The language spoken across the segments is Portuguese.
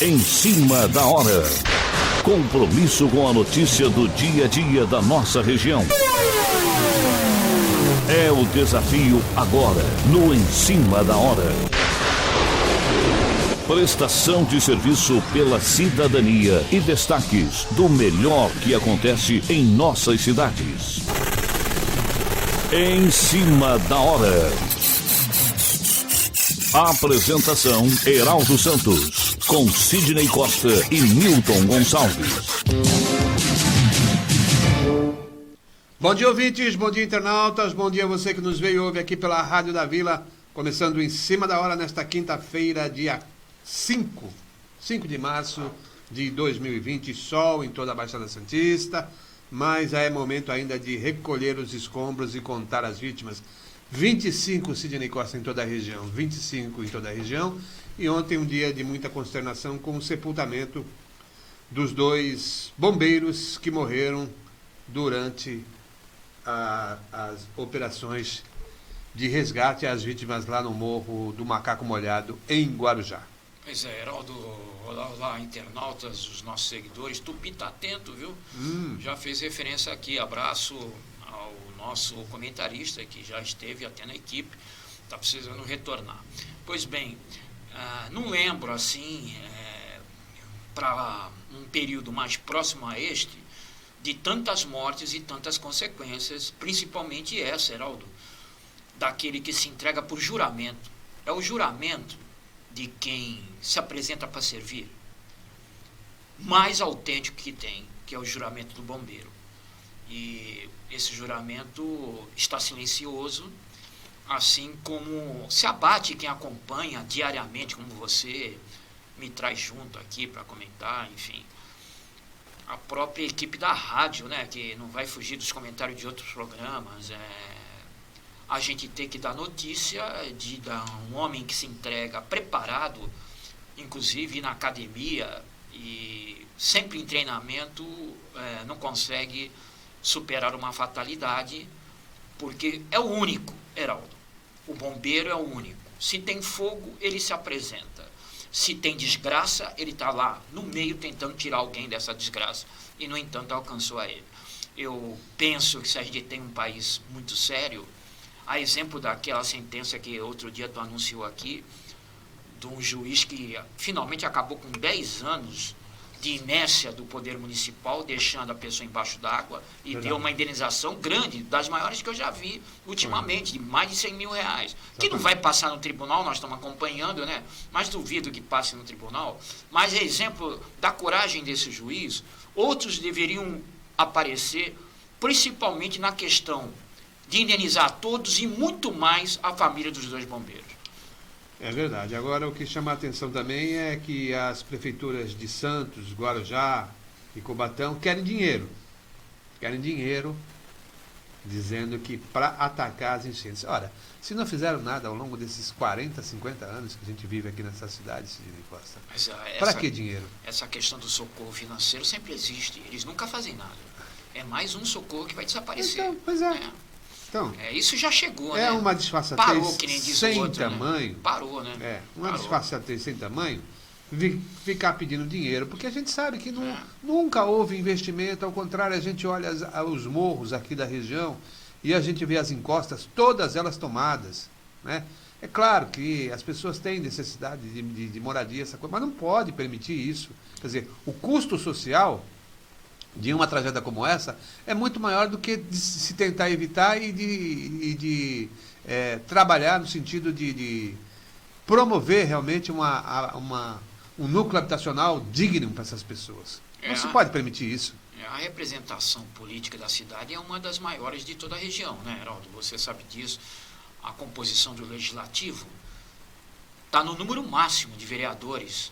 Em cima da hora. Compromisso com a notícia do dia a dia da nossa região. É o desafio agora, no Em Cima da Hora. Prestação de serviço pela cidadania e destaques do melhor que acontece em nossas cidades. Em Cima da Hora. Apresentação: Heraldo Santos, com Sidney Costa e Milton Gonçalves. Bom dia, ouvintes, bom dia, internautas, bom dia a você que nos veio e ouve aqui pela Rádio da Vila, começando Em Cima da Hora nesta quinta-feira, dia 5 de março de 2020, sol em toda a Baixada Santista, mas é momento ainda de recolher os escombros e contar as vítimas. 25, Sidney Costa, em toda a região, 25 em toda a região, e ontem um dia de muita consternação com o sepultamento dos 2 bombeiros que morreram durante as operações de resgate às vítimas lá no Morro do Macaco Molhado, em Guarujá. Pois é, Heraldo, olá, internautas, os nossos seguidores, Tupi tá atento, viu? Já fez referência aqui, abraço ao nosso comentarista que já esteve até na equipe, está precisando retornar. Pois bem, não lembro assim, para um período mais próximo a este, de tantas mortes e tantas consequências, principalmente essa, Heraldo, daquele que se entrega por juramento. É o juramento de quem se apresenta para servir, mais autêntico que tem, que é o juramento do bombeiro. E esse juramento está silencioso, assim como se abate quem acompanha diariamente, como você me traz junto aqui para comentar, enfim. A própria equipe da rádio, né, que não vai fugir dos comentários de outros programas, a gente tem que dar notícia de um homem que se entrega preparado, inclusive na academia e sempre em treinamento, não consegue superar uma fatalidade, porque é o único, Heraldo. O bombeiro é o único. Se tem fogo, ele se apresenta. Se tem desgraça, ele está lá no meio tentando tirar alguém dessa desgraça. E, no entanto, alcançou a ele. Eu penso que se a gente tem um país muito sério, a exemplo daquela sentença que outro dia tu anunciou aqui, de um juiz que finalmente acabou com 10 anos de inércia do poder municipal, deixando a pessoa embaixo d'água, e deu uma indenização grande, das maiores que eu já vi ultimamente, de mais de 100 mil reais. Que não vai passar no tribunal, nós estamos acompanhando, né? Mas duvido que passe no tribunal. Mas é exemplo da coragem desse juiz. Outros deveriam aparecer, principalmente na questão de indenizar a todos e muito mais a família dos 2 bombeiros. É verdade. Agora, o que chama a atenção também é que as prefeituras de Santos, Guarujá e Cubatão querem dinheiro. Querem dinheiro, dizendo que para atacar as enchentes. Ora, se não fizeram nada ao longo desses 40, 50 anos que a gente vive aqui nessa cidade, Sidney Costa, para que dinheiro? Essa questão do socorro financeiro sempre existe. Eles nunca fazem nada. É mais um socorro que vai desaparecer. Então, pois é. Então, isso já chegou, né? É uma disfarçatez. Parou, que nem diz sem o outro, tamanho. Né? Parou, né? Uma disfarçatez sem tamanho, ficar pedindo dinheiro, porque a gente sabe que nunca houve investimento, ao contrário, a gente olha os morros aqui da região e a gente vê as encostas, todas elas tomadas, né? É claro que as pessoas têm necessidade de moradia, essa coisa, mas não pode permitir isso. Quer dizer, o custo social de uma tragédia como essa é muito maior do que de se tentar evitar e de trabalhar no sentido de promover realmente um núcleo habitacional digno para essas pessoas. Não se pode permitir isso. A representação política da cidade é uma das maiores de toda a região, né, Heraldo? Você sabe disso. A composição do legislativo está no número máximo de vereadores.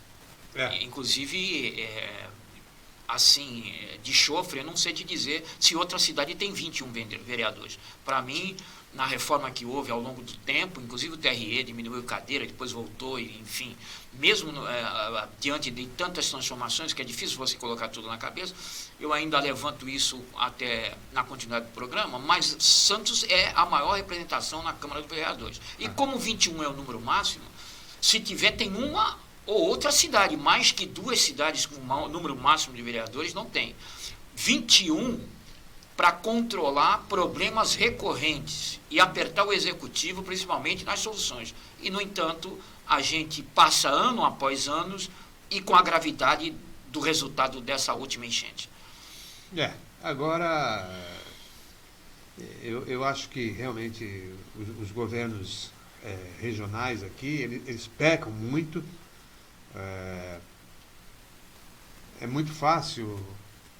Inclusive, assim, de chofre, eu não sei te dizer se outra cidade tem 21 vereadores. Para mim, na reforma que houve ao longo do tempo, inclusive o TRE diminuiu cadeira, depois voltou, e, enfim, mesmo diante de tantas transformações, que é difícil você colocar tudo na cabeça, eu ainda levanto isso até na continuidade do programa, mas Santos é a maior representação na Câmara dos Vereadores. E como 21 é o número máximo, se tiver, tem uma ou outra cidade. Mais que 2 cidades com o número máximo de vereadores não tem. 21 para controlar problemas recorrentes e apertar o executivo, principalmente nas soluções. E, no entanto, a gente passa ano após ano e com a gravidade do resultado dessa última enchente. Agora, eu acho que realmente os governos regionais aqui, eles pecam muito. É muito fácil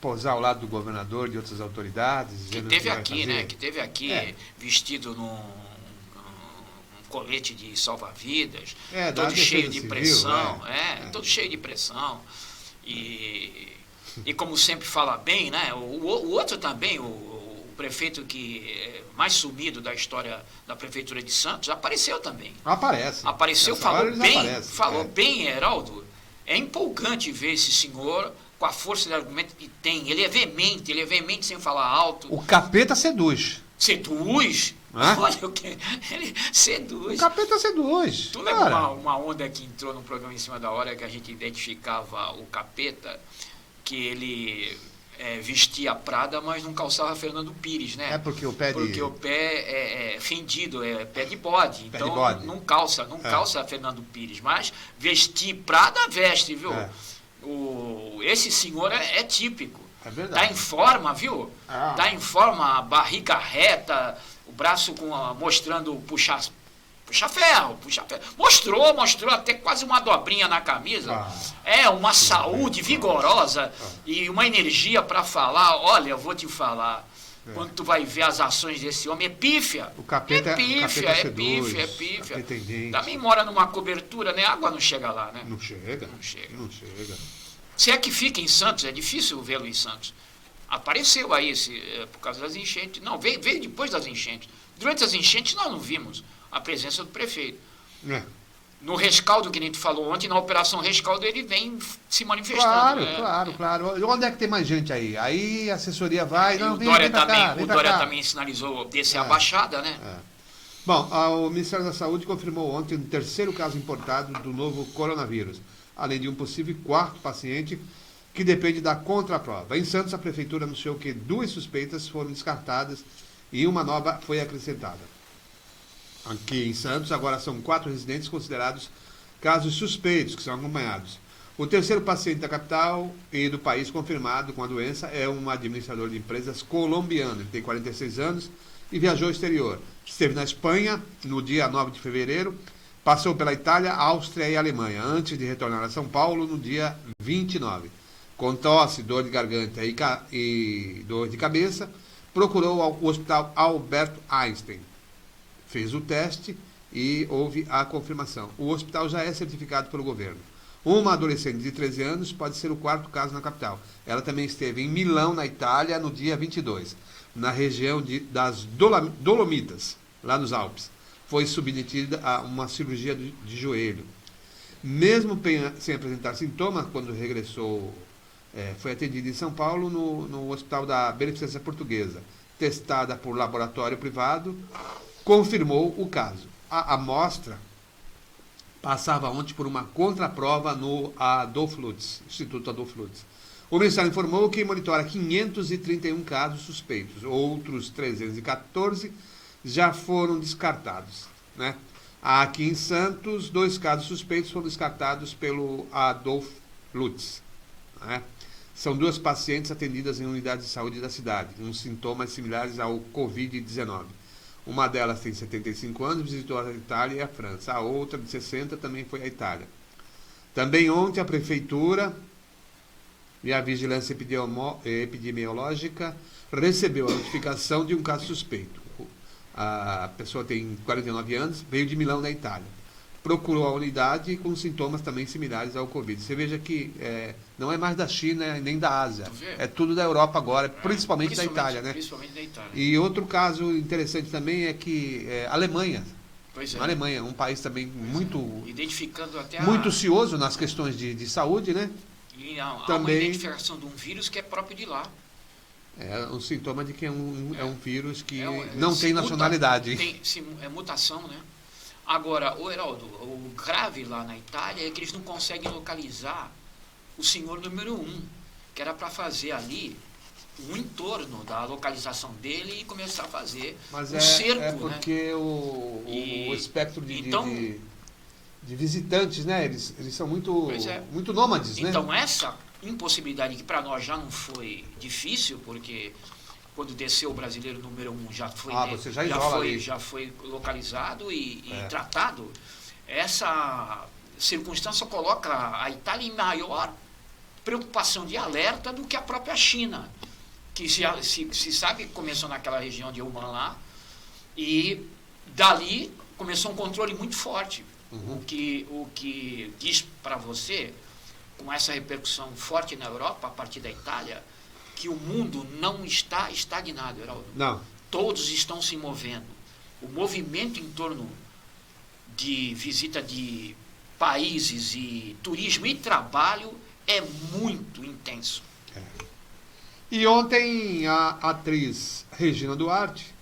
posar ao lado do governador, de outras autoridades. Que teve aqui, né? Que teve aqui vestido num colete de salva-vidas, todo cheio de pressão, todo cheio de pressão. E como sempre fala bem, né? O outro também, o prefeito que é mais sumido da história da Prefeitura de Santos, apareceu também. Apareceu, falou bem, Heraldo. É empolgante ver esse senhor com a força de argumento que tem. Ele é veemente sem falar alto. O capeta seduz. Seduz? Olha o que ele seduz. O capeta seduz. Tu lembra uma onda que entrou num programa em cima da hora que a gente identificava o capeta, que ele vestia Prada, mas não calçava Fernando Pires, né? Porque o pé é fendido, é pé de bode. Então não calça Fernando Pires, mas vestir Prada veste, viu? Esse senhor é típico. É verdade. Tá em forma, viu? Tá em forma, barriga reta, o braço mostrando puxar ferro. Mostrou até quase uma dobrinha na camisa. Uma saúde vigorosa e uma energia para falar. Olha, eu vou te falar. Quando tu vai ver as ações desse homem, é pífia. O capeta é pífia. Também mora numa cobertura, né? A água não chega lá, né? Não chega. Se é que fica em Santos, é difícil vê-lo em Santos. Apareceu aí por causa das enchentes. Não, veio depois das enchentes. Durante as enchentes nós não vimos a presença do prefeito. No rescaldo, que nem tu falou ontem, na Operação Rescaldo, ele vem se manifestando. Claro. Onde é que tem mais gente aí? Aí a assessoria vai... O Dória também sinalizou descer a baixada, né? Bom, o Ministério da Saúde confirmou ontem o 3º caso importado do novo coronavírus, além de um possível 4º paciente que depende da contraprova. Em Santos, a Prefeitura anunciou que 2 suspeitas foram descartadas e uma nova foi acrescentada. Aqui em Santos, agora são 4 residentes considerados casos suspeitos, que são acompanhados. O 3º paciente da capital e do país confirmado com a doença é um administrador de empresas colombiano. Ele tem 46 anos e viajou ao exterior. Esteve na Espanha no dia 9 de fevereiro, passou pela Itália, Áustria e Alemanha, antes de retornar a São Paulo no dia 29. Com tosse, dor de garganta e dor de cabeça, procurou o Hospital Albert Einstein. Fez o teste e houve a confirmação. O hospital já é certificado pelo governo. Uma adolescente de 13 anos pode ser o 4º caso na capital. Ela também esteve em Milão, na Itália, no dia 22, na região das Dolomitas, lá nos Alpes. Foi submetida a uma cirurgia de joelho. Mesmo sem apresentar sintomas, quando regressou, foi atendida em São Paulo, no Hospital da Beneficência Portuguesa. Testada por laboratório privado, confirmou o caso. A amostra passava ontem por uma contraprova no Instituto Adolfo Lutz. O Ministério informou que monitora 531 casos suspeitos. Outros 314 já foram descartados. Né? Aqui em Santos, 2 casos suspeitos foram descartados pelo Adolfo Lutz. Né? São 2 pacientes atendidas em unidades de saúde da cidade, com sintomas similares ao Covid-19. Uma delas tem 75 anos, visitou a Itália e a França. A outra, de 60, também foi à Itália. Também ontem a Prefeitura e a Vigilância Epidemiológica recebeu a notificação de um caso suspeito. A pessoa tem 49 anos, veio de Milão, na Itália. Procurou a unidade com sintomas também similares ao Covid. Você veja que não é mais da China nem da Ásia. É tudo da Europa agora, principalmente da Itália, né? Principalmente da Itália. E outro caso interessante também é que a Alemanha. Pois é. A Alemanha, um país também muito... Identificando até muito cioso nas questões de saúde, né? E há também, uma identificação de um vírus que é próprio de lá. É um sintoma de que é um vírus que não tem nacionalidade. É mutação, né? Agora, o Heraldo, o grave lá na Itália é que eles não conseguem localizar o senhor número 1, que era para fazer ali um entorno da localização dele e começar a fazer Mas um cerco, é porque né? o espectro Então, de visitantes, né? Eles são muito, muito nômades, né? Então, essa impossibilidade que para nós já não foi difícil, porque quando desceu o brasileiro número 1 já foi, você já foi localizado e tratado, essa circunstância coloca a Itália em maior preocupação de alerta do que a própria China, que se sabe que começou naquela região de Wuhan lá, e dali começou um controle muito forte. O que diz para você, com essa repercussão forte na Europa, a partir da Itália, que o mundo não está estagnado, Heraldo. Não. Todos estão se movendo. O movimento em torno de visita de países e turismo e trabalho é muito intenso. E ontem a atriz Regina Duarte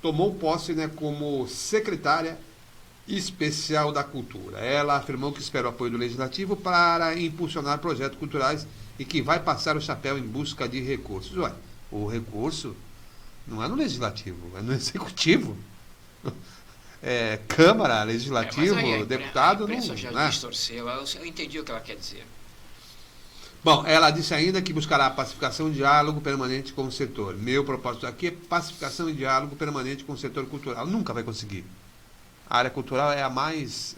tomou posse, né, como secretária especial da Cultura. Ela afirmou que espera o apoio do Legislativo para impulsionar projetos culturais e que vai passar o chapéu em busca de recursos. Ué, o recurso não é no Legislativo, é no Executivo. Câmara, Legislativo, deputado... A imprensa já né? distorceu, eu entendi o que ela quer dizer. Bom, ela disse ainda que buscará pacificação e diálogo permanente com o setor. Meu propósito aqui é pacificação e diálogo permanente com o setor cultural. Nunca vai conseguir. A área cultural é a mais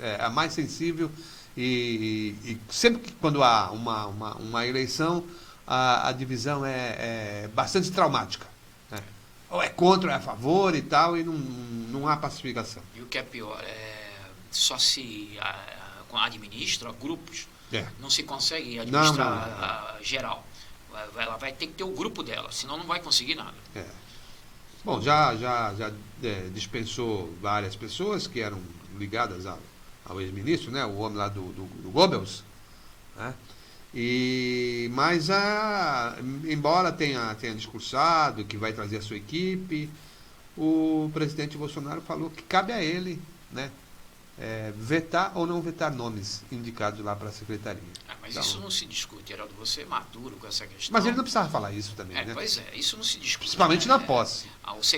sensível e sempre que quando há uma eleição, a divisão é bastante traumática. Né? Ou é contra ou é a favor e tal, e não há pacificação. E o que é pior, só se administra grupos, não se consegue administrar geral. Ela vai ter que ter o grupo dela, senão não vai conseguir nada. Bom, já dispensou várias pessoas que eram ligadas ao ex-ministro, né? O homem lá do Goebbels, né? Mas embora tenha discursado que vai trazer a sua equipe, o presidente Bolsonaro falou que cabe a ele, né, vetar ou não vetar nomes indicados lá para a secretaria. Mas então, isso não se discute, Heraldo. Você é maduro com essa questão. Mas ele não precisava falar isso também, né? Pois é, isso não se discute. Principalmente na posse.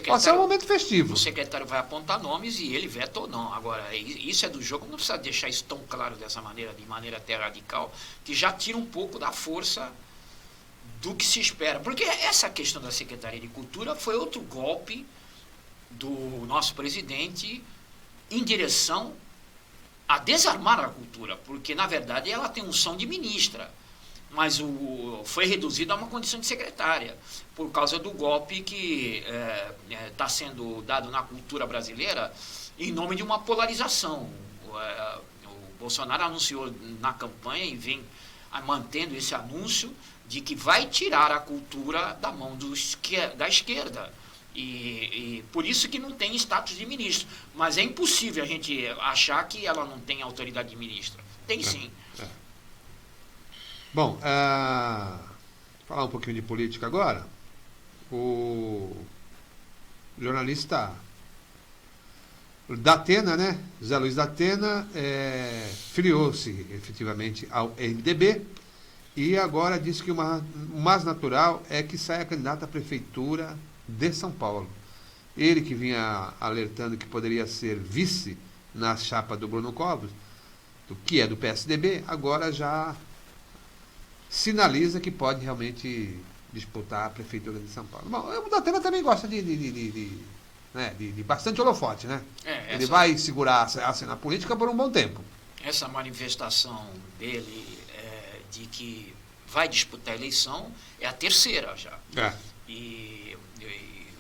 Pode ser um momento festivo. O secretário vai apontar nomes e ele veta ou não. Agora, isso é do jogo, não precisa deixar isso tão claro dessa maneira, de maneira até radical, que já tira um pouco da força do que se espera. Porque essa questão da Secretaria de Cultura foi outro golpe do nosso presidente em direção a desarmar a cultura, porque, na verdade, ela tem unção de ministra, mas foi reduzido a uma condição de secretária, por causa do golpe que está sendo dado na cultura brasileira em nome de uma polarização. O Bolsonaro anunciou na campanha e vem mantendo esse anúncio de que vai tirar a cultura da mão da esquerda. E por isso que não tem status de ministro. Mas é impossível a gente achar que ela não tem autoridade de ministra. Tem sim. Bom, falar um pouquinho de política agora. O jornalista Datena, né? Zé Luiz Datena, filiou-se efetivamente ao MDB e agora diz que o mais natural é que saia candidato à prefeitura de São Paulo. Ele que vinha alertando que poderia ser vice na chapa do Bruno Covas, que é do PSDB, agora já sinaliza que pode realmente disputar a prefeitura de São Paulo. Bom, o Datena também gosta de bastante holofote, né? Ele vai segurar a cena política por um bom tempo. Essa manifestação dele de que vai disputar a eleição é a terceira já. E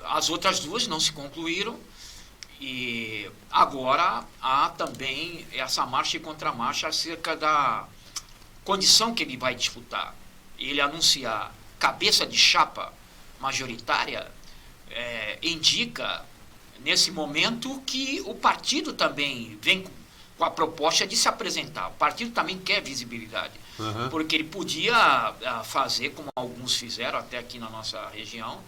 as outras duas não se concluíram e agora há também essa marcha e contramarcha acerca da condição que ele vai disputar. Ele anunciar cabeça de chapa majoritária indica nesse momento que o partido também vem com a proposta de se apresentar. O partido também quer visibilidade, porque ele podia fazer, como alguns fizeram até aqui na nossa região,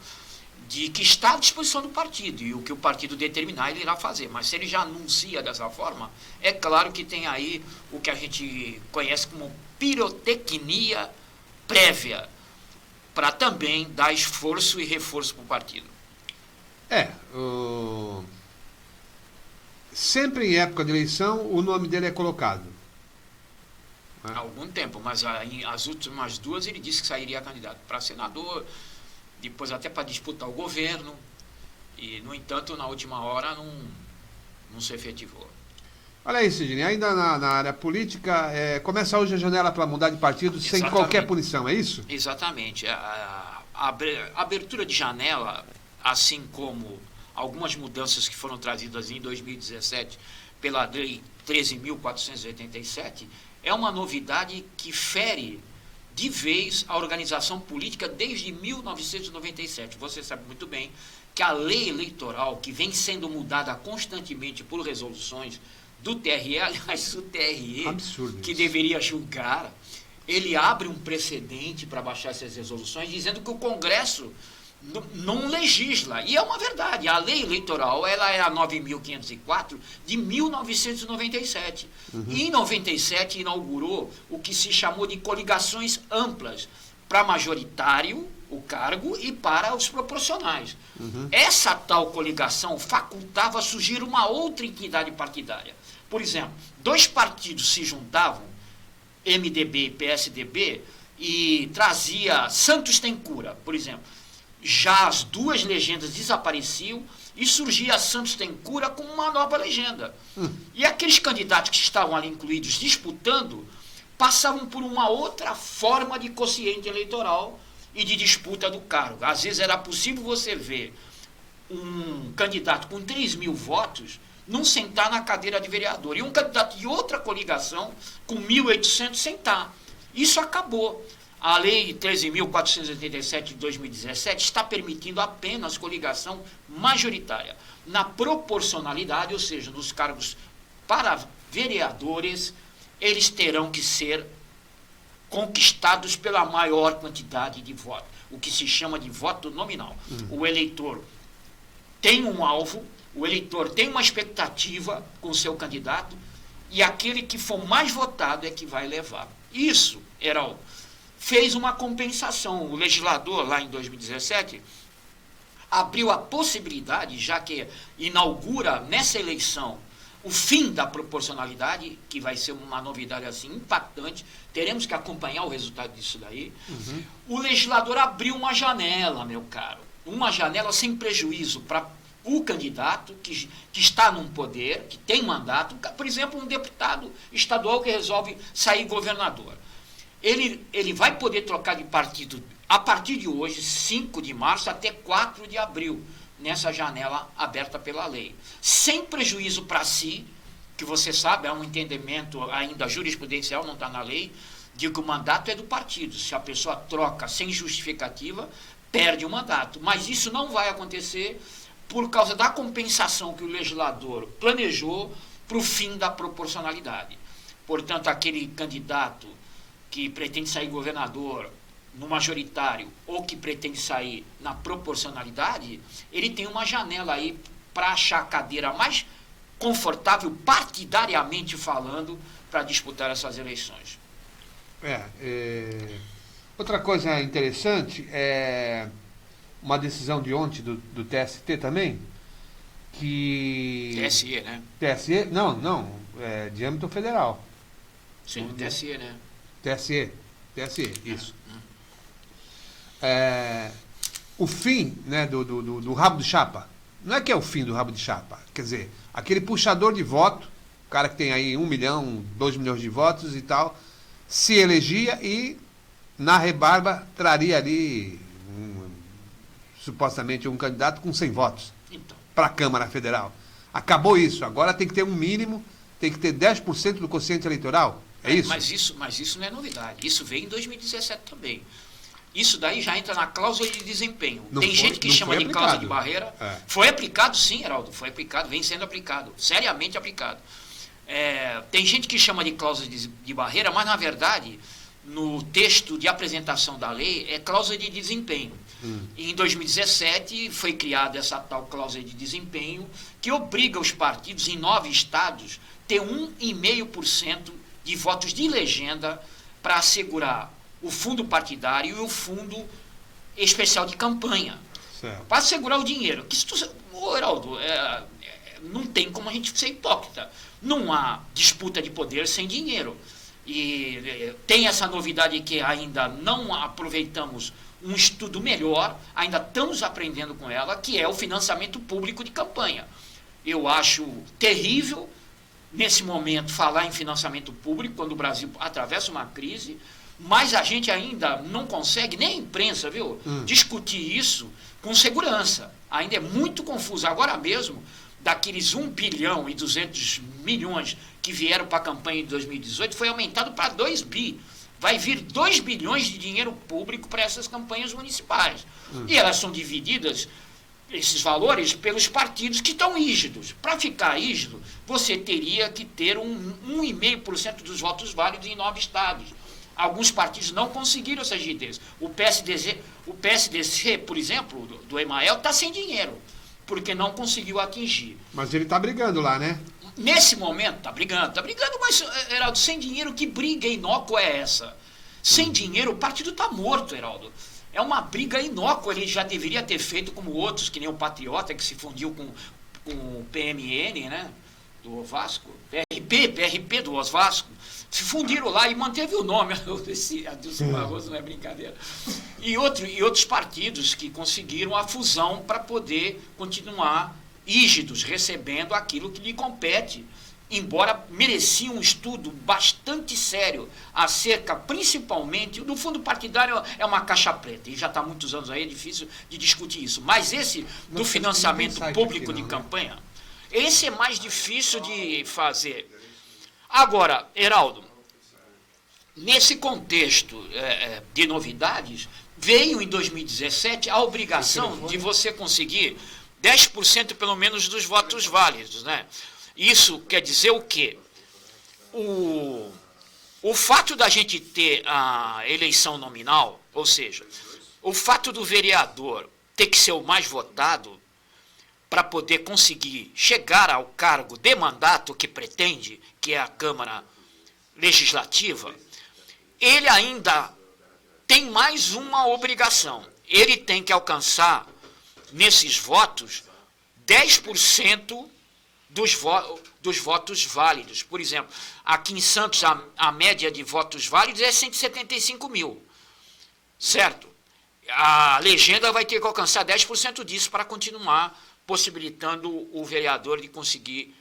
de que está à disposição do partido, e o que o partido determinar ele irá fazer. Mas se ele já anuncia dessa forma, é claro que tem aí o que a gente conhece como pirotecnia prévia, para também dar esforço e reforço para o partido. Sempre em época de eleição o nome dele é colocado. Há algum tempo, mas as últimas duas ele disse que sairia candidato para senador, depois até para disputar o governo, e, no entanto, na última hora não se efetivou. Olha aí, Sidney, ainda na área política, começa hoje a janela para mudar de partido sem qualquer punição, é isso? Exatamente. A abertura de janela, assim como algumas mudanças que foram trazidas em 2017 pela Lei 13.487, é uma novidade que fere de vez a organização política desde 1997. Você sabe muito bem que a lei eleitoral, que vem sendo mudada constantemente por resoluções do TRE, aliás, o TRE, absurdo, que deveria julgar, ele abre um precedente para baixar essas resoluções, dizendo que o Congresso não legisla. E é uma verdade. A lei eleitoral, ela é a 9.504 de 1997. E em 97 inaugurou o que se chamou de coligações amplas para majoritário, o cargo, e para os proporcionais. Essa tal coligação facultava surgir uma outra entidade partidária. Por exemplo, dois partidos se juntavam, MDB e PSDB, e trazia Santos tem cura, por exemplo. Já as duas legendas desapareciam e surgia Santos tem cura com uma nova legenda. E aqueles candidatos que estavam ali incluídos disputando passavam por uma outra forma de quociente eleitoral e de disputa do cargo. Às vezes era possível você ver um candidato com 3.000 votos não sentar na cadeira de vereador, e um candidato de outra coligação com 1.800 sentar. Isso acabou. A Lei 13.487 de 2017 está permitindo apenas coligação majoritária. Na proporcionalidade, ou seja, nos cargos para vereadores, eles terão que ser conquistados pela maior quantidade de votos, o que se chama de voto nominal. O eleitor tem um alvo, o eleitor tem uma expectativa com o seu candidato, e aquele que for mais votado é que vai levar. Isso, Heraldo, fez uma compensação. O legislador, lá em 2017, abriu a possibilidade, já que inaugura nessa eleição o fim da proporcionalidade, que vai ser uma novidade assim impactante, teremos que acompanhar o resultado disso daí. O legislador abriu uma janela, meu caro, uma janela sem prejuízo para o candidato que está num poder, que tem mandato, por exemplo, um deputado estadual que resolve sair governador. Ele vai poder trocar de partido a partir de hoje, 5 de março, até 4 de abril, nessa janela aberta pela lei. Sem prejuízo para si, que você sabe, é um entendimento ainda jurisprudencial, não está na lei, de que o mandato é do partido. Se a pessoa troca sem justificativa, perde o mandato. Mas isso não vai acontecer por causa da compensação que o legislador planejou para o fim da proporcionalidade. Portanto, aquele candidato que pretende sair governador no majoritário ou que pretende sair na proporcionalidade, ele tem uma janela aí para achar a cadeira mais confortável, partidariamente falando, para disputar essas eleições. Outra coisa interessante é uma decisão de ontem do TST também, que... TSE, né? TSE? Não, de âmbito federal. Sim, TSE, né? TSE, isso. O fim, né, do rabo de chapa. Não é que é o fim do rabo de chapa. Quer dizer, aquele puxador de voto, o cara que tem aí 1 milhão, 2 milhões de votos e tal, se elegia e, na rebarba, traria ali, supostamente, um candidato com 100 votos para a Câmara Federal. Acabou isso. Agora tem que ter um mínimo, tem que ter 10% do quociente eleitoral. É isso? Mas isso não é novidade. Isso veio em 2017 também. Isso daí já entra na cláusula de desempenho. Tem gente que chama de cláusula de barreira. Foi aplicado, sim, Heraldo. Foi aplicado, vem sendo aplicado. Seriamente aplicado. Tem gente que chama de cláusula de barreira, mas, na verdade, no texto de apresentação da lei, é cláusula de desempenho. Em 2017 foi criada essa tal cláusula de desempenho que obriga os partidos em 9 estados a ter 1,5% de votos de legenda para assegurar o fundo partidário e o fundo especial de campanha. Para assegurar o dinheiro. Heraldo, não tem como a gente ser hipócrita. Não há disputa de poder sem dinheiro. E tem essa novidade que ainda não aproveitamos um estudo melhor, ainda estamos aprendendo com ela, que é o financiamento público de campanha. Eu acho terrível, nesse momento, falar em financiamento público, quando o Brasil atravessa uma crise, mas a gente ainda não consegue, nem a imprensa, viu, discutir isso com segurança. Ainda é muito confuso. Agora mesmo, daqueles 1 bilhão e 200 milhões que vieram para a campanha de 2018, foi aumentado para 2 bi. Vai vir 2 bilhões de dinheiro público para essas campanhas municipais. E elas são divididas, esses valores, pelos partidos que estão rígidos. Para ficar rígido, você teria que ter 1,5% dos votos válidos em 9 estados. Alguns partidos não conseguiram essa rigidez. O PSDC, por exemplo, do Emael, está sem dinheiro, porque não conseguiu atingir. Mas ele está brigando lá, né? Nesse momento, está brigando, mas, Heraldo, sem dinheiro, que briga inócua é essa? Sem dinheiro, o partido está morto, Heraldo. É uma briga inócua, ele já deveria ter feito como outros, que nem o Patriota, que se fundiu com o PMN, né, do Vasco, PRP do Osasco, se fundiram lá e manteve o nome. Esse Adilson Barroso não é brincadeira. E outros partidos que conseguiram a fusão para poder continuar rígidos, recebendo aquilo que lhe compete, embora merecia um estudo bastante sério acerca, principalmente, do fundo partidário é uma caixa preta, e já está há muitos anos aí, é difícil de discutir isso, mas esse do financiamento público de campanha, esse é mais difícil de fazer. Agora, Heraldo, nesse contexto de novidades, veio em 2017 a obrigação de você conseguir 10% pelo menos dos votos válidos, né? Isso quer dizer o quê? O fato da gente ter a eleição nominal, ou seja, o fato do vereador ter que ser o mais votado para poder conseguir chegar ao cargo de mandato que pretende, que é a Câmara Legislativa, ele ainda tem mais uma obrigação. Ele tem que alcançar, nesses votos, 10% dos votos válidos. Por exemplo, aqui em Santos, a média de votos válidos é 175 mil, certo? A legenda vai ter que alcançar 10% disso para continuar possibilitando o vereador de conseguir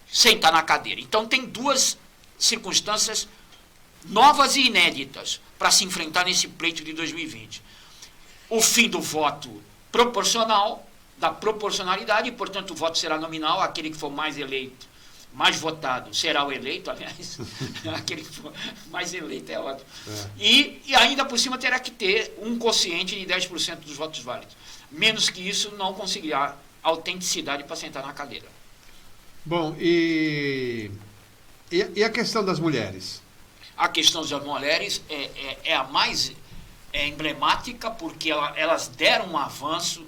sentar na cadeira. Então, tem 2 circunstâncias novas e inéditas para se enfrentar nesse pleito de 2020. O fim do voto proporcional, da proporcionalidade, e, portanto, o voto será nominal, aquele que for mais eleito, mais votado, será o eleito, aliás, aquele que for mais eleito é ótimo. E ainda por cima terá que ter um quociente de 10% dos votos válidos. Menos que isso, não conseguirá autenticidade para sentar na cadeira. Bom, e a questão das mulheres? A questão das mulheres é a mais emblemática, porque elas deram um avanço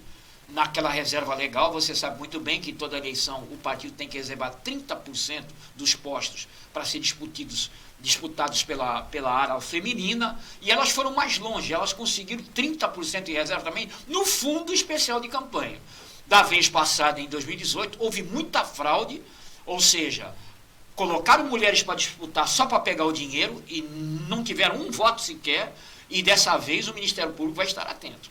naquela reserva legal. Você sabe muito bem que toda eleição o partido tem que reservar 30% dos postos para ser disputados pela área feminina, e elas foram mais longe, elas conseguiram 30% de reserva também no fundo especial de campanha. Da vez passada, em 2018, houve muita fraude, ou seja, colocaram mulheres para disputar só para pegar o dinheiro e não tiveram um voto sequer, e dessa vez o Ministério Público vai estar atento.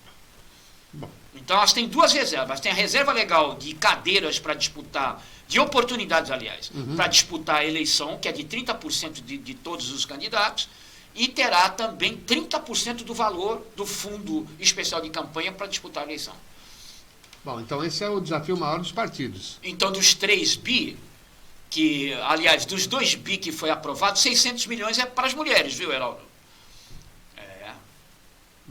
Então, elas têm 2 reservas. Tem a reserva legal de cadeiras para disputar, de oportunidades, aliás, para disputar a eleição, que é de 30% de todos os candidatos, e terá também 30% do valor do fundo especial de campanha para disputar a eleição. Bom, então esse é o desafio maior dos partidos. Então, dos 3 bi, aliás, dos 2 bi que foi aprovado, 600 milhões é para as mulheres, viu, Heraldo?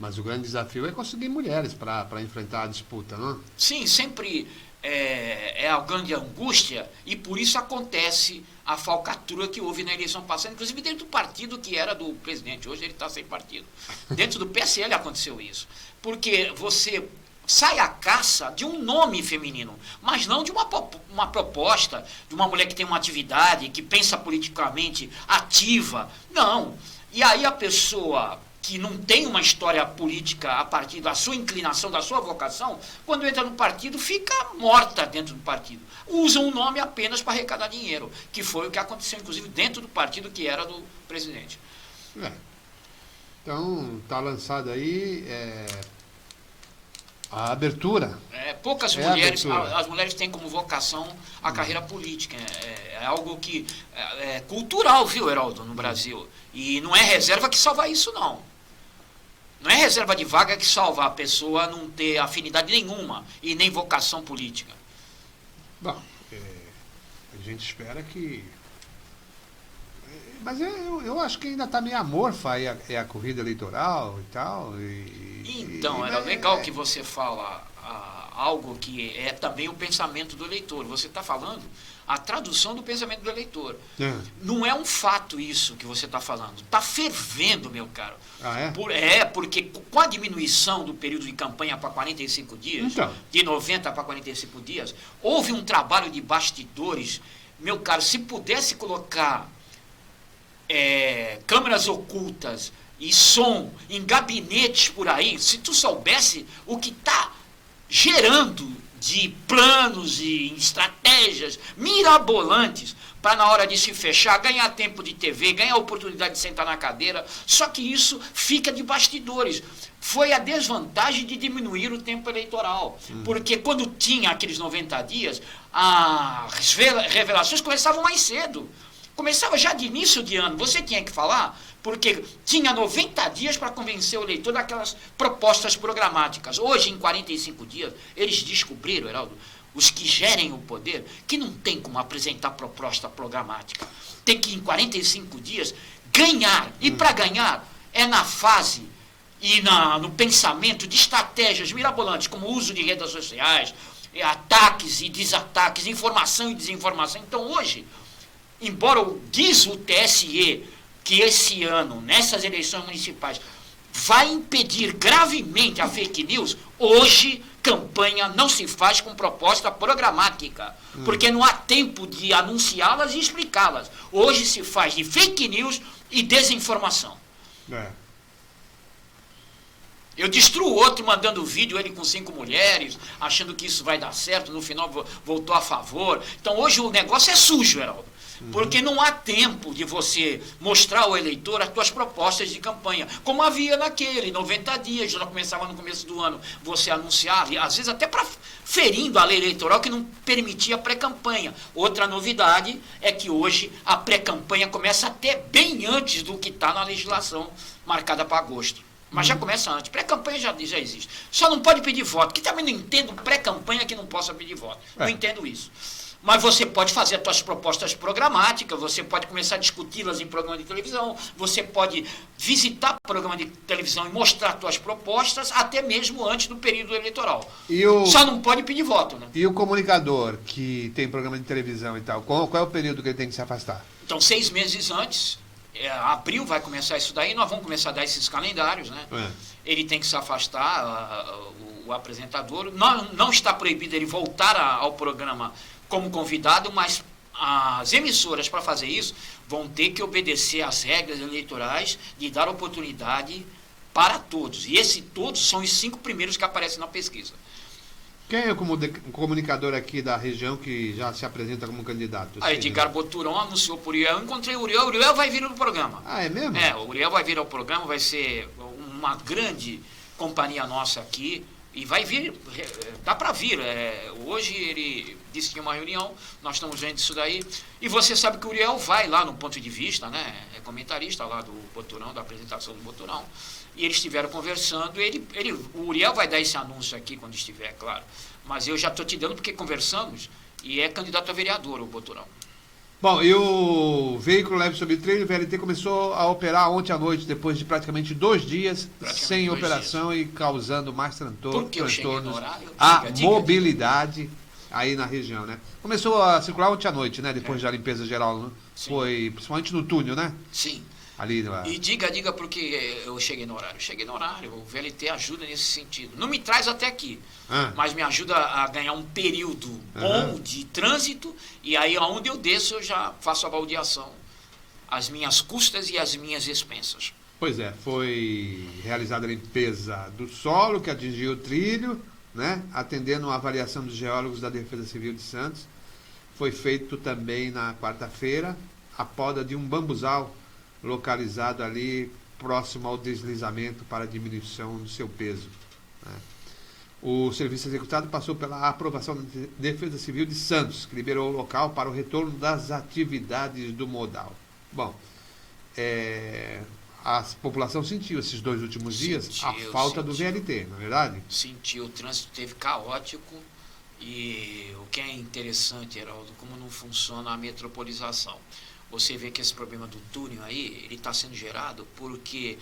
Mas o grande desafio é conseguir mulheres para enfrentar a disputa, não? Sim, sempre é a grande angústia, e por isso acontece a falcatrua que houve na eleição passada, inclusive dentro do partido que era do presidente. Hoje ele está sem partido. Dentro do PSL aconteceu isso. Porque você sai à caça de um nome feminino, mas não de uma proposta, de uma mulher que tem uma atividade, que pensa politicamente ativa. Não. E aí a pessoa que não tem uma história política a partir da sua inclinação, da sua vocação, quando entra no partido, fica morta dentro do partido. Usa um nome apenas para arrecadar dinheiro, que foi o que aconteceu, inclusive, dentro do partido que era do presidente. Então, está lançado aí a abertura. Poucas mulheres, as mulheres têm como vocação a carreira política. É algo que é cultural, viu, Heraldo, no Brasil. E não é reserva que salva isso, não. Não é reserva de vaga que salva a pessoa não ter afinidade nenhuma e nem vocação política. Bom, a gente espera que... Mas eu acho que ainda está meio amorfa aí a corrida eleitoral e tal. Então, era legal que você fala algo que é também o pensamento do eleitor. Você está falando a tradução do pensamento do eleitor. Não é um fato isso que você está falando. Está fervendo, meu caro. Porque com a diminuição do período de campanha para 45 dias, de 90 para 45 dias, houve um trabalho de bastidores. Meu caro, se pudesse colocar câmeras ocultas e som em gabinetes por aí, se tu soubesse o que está gerando de planos e estratégias mirabolantes para na hora de se fechar, ganhar tempo de TV, ganhar oportunidade de sentar na cadeira, só que isso fica de bastidores. Foi a desvantagem de diminuir o tempo eleitoral, porque quando tinha aqueles 90 dias, as revelações começavam mais cedo. Começava já de início de ano, você tinha que falar, porque tinha 90 dias para convencer o eleitor daquelas propostas programáticas. Hoje, em 45 dias, eles descobriram, Heraldo, os que gerem o poder, que não tem como apresentar proposta programática. Tem que, em 45 dias, ganhar. E para ganhar, é na fase e no pensamento de estratégias mirabolantes, como o uso de redes sociais, ataques e desataques, informação e desinformação. Então, hoje... Embora diz o TSE que esse ano, nessas eleições municipais, vai impedir gravemente a fake news, hoje campanha não se faz com proposta programática, porque não há tempo de anunciá-las e explicá-las. Hoje se faz de fake news e desinformação. Eu destruo o outro mandando vídeo, ele com 5 mulheres, achando que isso vai dar certo, no final voltou a favor. Então hoje o negócio é sujo, Heraldo. Porque não há tempo de você mostrar ao eleitor as suas propostas de campanha, como havia naquele 90 dias, já começava no começo do ano, você anunciar, às vezes até ferindo a lei eleitoral que não permitia pré-campanha. Outra novidade é que hoje a pré-campanha começa até bem antes do que está na legislação marcada para agosto. Mas já começa antes. Pré-campanha já existe. Só não pode pedir voto, que também não entendo pré-campanha que não possa pedir voto. Não entendo isso. Mas você pode fazer as suas propostas programáticas, você pode começar a discuti-las em programa de televisão, você pode visitar programa de televisão e mostrar suas propostas até mesmo antes do período eleitoral. Só não pode pedir voto, né? E o comunicador que tem programa de televisão e tal, qual é o período que ele tem que se afastar? Então, 6 meses antes, abril vai começar isso daí, nós vamos começar a dar esses calendários, né? Ele tem que se afastar, o apresentador. Não está proibido ele voltar ao programa como convidado, mas as emissoras, para fazer isso, vão ter que obedecer às regras eleitorais de dar oportunidade para todos. E todos são os 5 primeiros que aparecem na pesquisa. Quem é o comunicador aqui da região que já se apresenta como candidato? A Edgar Boturão anunciou por Uriel, eu encontrei o Uriel vai vir no programa. É mesmo? O Uriel vai vir ao programa, vai ser uma grande companhia nossa aqui, e vai vir, dá para vir. Hoje ele disse que tinha uma reunião, nós estamos vendo isso daí, e você sabe que o Uriel vai lá no Ponto de Vista, né? É comentarista lá do Boturão, da apresentação do Boturão, e eles estiveram conversando, o Uriel vai dar esse anúncio aqui quando estiver, claro, mas eu já estou te dando porque conversamos, e é candidato a vereador o Boturão. Bom, e o veículo leve sobre trilho, o VLT, começou a operar ontem à noite, depois de praticamente 2 dias sem operação e causando mais transtornos à mobilidade aí na região, né? Começou a circular ontem à noite, né? Depois da limpeza geral, né? Foi principalmente no túnel, né? Sim. ali no... E diga porque eu cheguei no horário. Cheguei no horário, o VLT ajuda nesse sentido. Não me traz até aqui, mas me ajuda a ganhar um período bom de trânsito, e aí aonde eu desço eu já faço a baldeação, as minhas custas e as minhas expensas. Pois é, foi realizada a limpeza do solo que atingiu o trilho, né? Atendendo a avaliação dos geólogos da Defesa Civil de Santos. Foi feito também na quarta-feira a poda de um bambuzal localizado ali próximo ao deslizamento para diminuição do seu peso, né? O serviço executado passou pela aprovação da Defesa Civil de Santos, que liberou o local para o retorno das atividades do modal. Bom, a população sentiu esses 2 últimos dias a falta do VLT, não é verdade? Sentiu, o trânsito teve caótico, e o que é interessante, Heraldo, como não funciona a metropolização. Você vê que esse problema do túnel aí, ele está sendo gerado porque,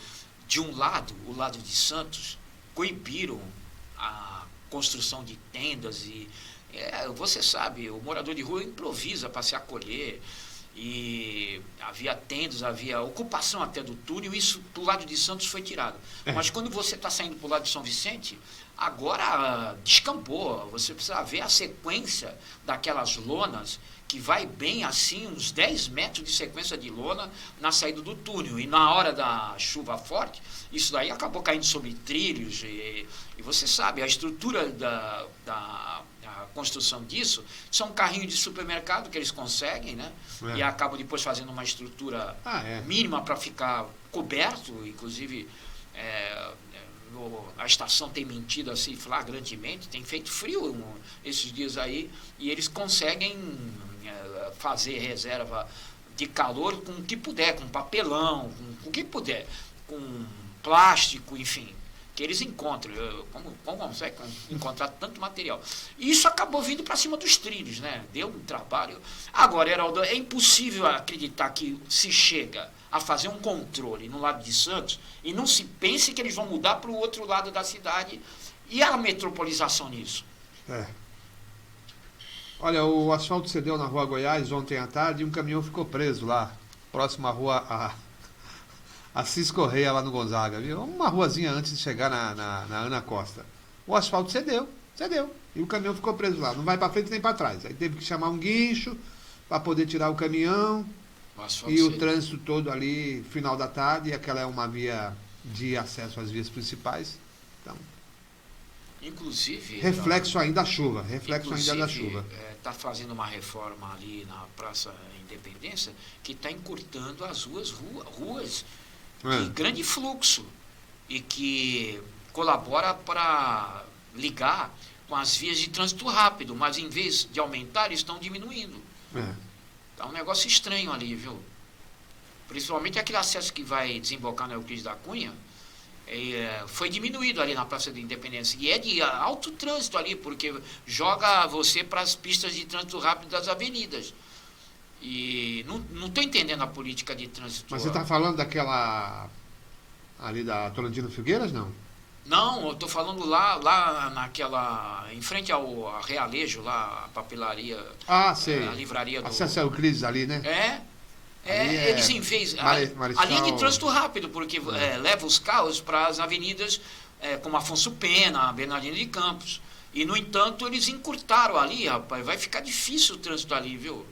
de um lado, o lado de Santos, coibiram a construção de tendas e, você sabe, o morador de rua improvisa para se acolher, e havia tendas, havia ocupação até do túnel, isso do lado de Santos foi tirado. Mas quando você está saindo para o lado de São Vicente, agora descampou, você precisa ver a sequência daquelas lonas, que vai bem assim, uns 10 metros de sequência de lona na saída do túnel. E na hora da chuva forte, isso daí acabou caindo sobre trilhos. E você sabe, a estrutura da construção disso são carrinhos de supermercado que eles conseguem, né? E acabam depois fazendo uma estrutura mínima para ficar coberto. Inclusive, a estação tem mentido assim flagrantemente, tem feito frio esses dias aí, e eles conseguem fazer reserva de calor com o que puder, com papelão, com o que puder, com plástico, enfim, que eles encontram. Como consegue encontrar tanto material? E isso acabou vindo para cima dos trilhos, né? Deu um trabalho. Agora, Heraldo, é impossível acreditar que se chega a fazer um controle no lado de Santos e não se pense que eles vão mudar para o outro lado da cidade, e a metropolização nisso. Olha, o asfalto cedeu na Rua Goiás ontem à tarde e um caminhão ficou preso lá, próximo à rua Assis Correia, lá no Gonzaga, viu? Uma ruazinha antes de chegar na Ana Costa. O asfalto cedeu, e o caminhão ficou preso lá, não vai para frente nem para trás. Aí teve que chamar um guincho para poder tirar o caminhão, e o trânsito todo ali, final da tarde, e aquela é uma via de acesso às vias principais. Então, inclusive, reflexo ainda da chuva. Está fazendo uma reforma ali na Praça Independência que está encurtando as ruas de grande fluxo, e que colabora para ligar com as vias de trânsito rápido, mas em vez de aumentar, eles estão diminuindo. Está um negócio estranho ali, viu? Principalmente aquele acesso que vai desembocar na Euclides da Cunha, foi diminuído ali na Praça da Independência, e é de alto trânsito ali, porque joga você para as pistas de trânsito rápido das avenidas. E não estou entendendo a política de trânsito. Mas você está falando daquela ali da Tolentino Figueiras, não? Não, eu estou falando lá naquela, em frente ao Realejo, lá, a papelaria, sei. A livraria do... Acesso ao Euclides ali, né? Eles em vez... Ali é de trânsito rápido, porque leva os carros para as avenidas como Afonso Pena, Bernardino de Campos. E, no entanto, eles encurtaram ali, rapaz. Vai ficar difícil o trânsito ali, viu?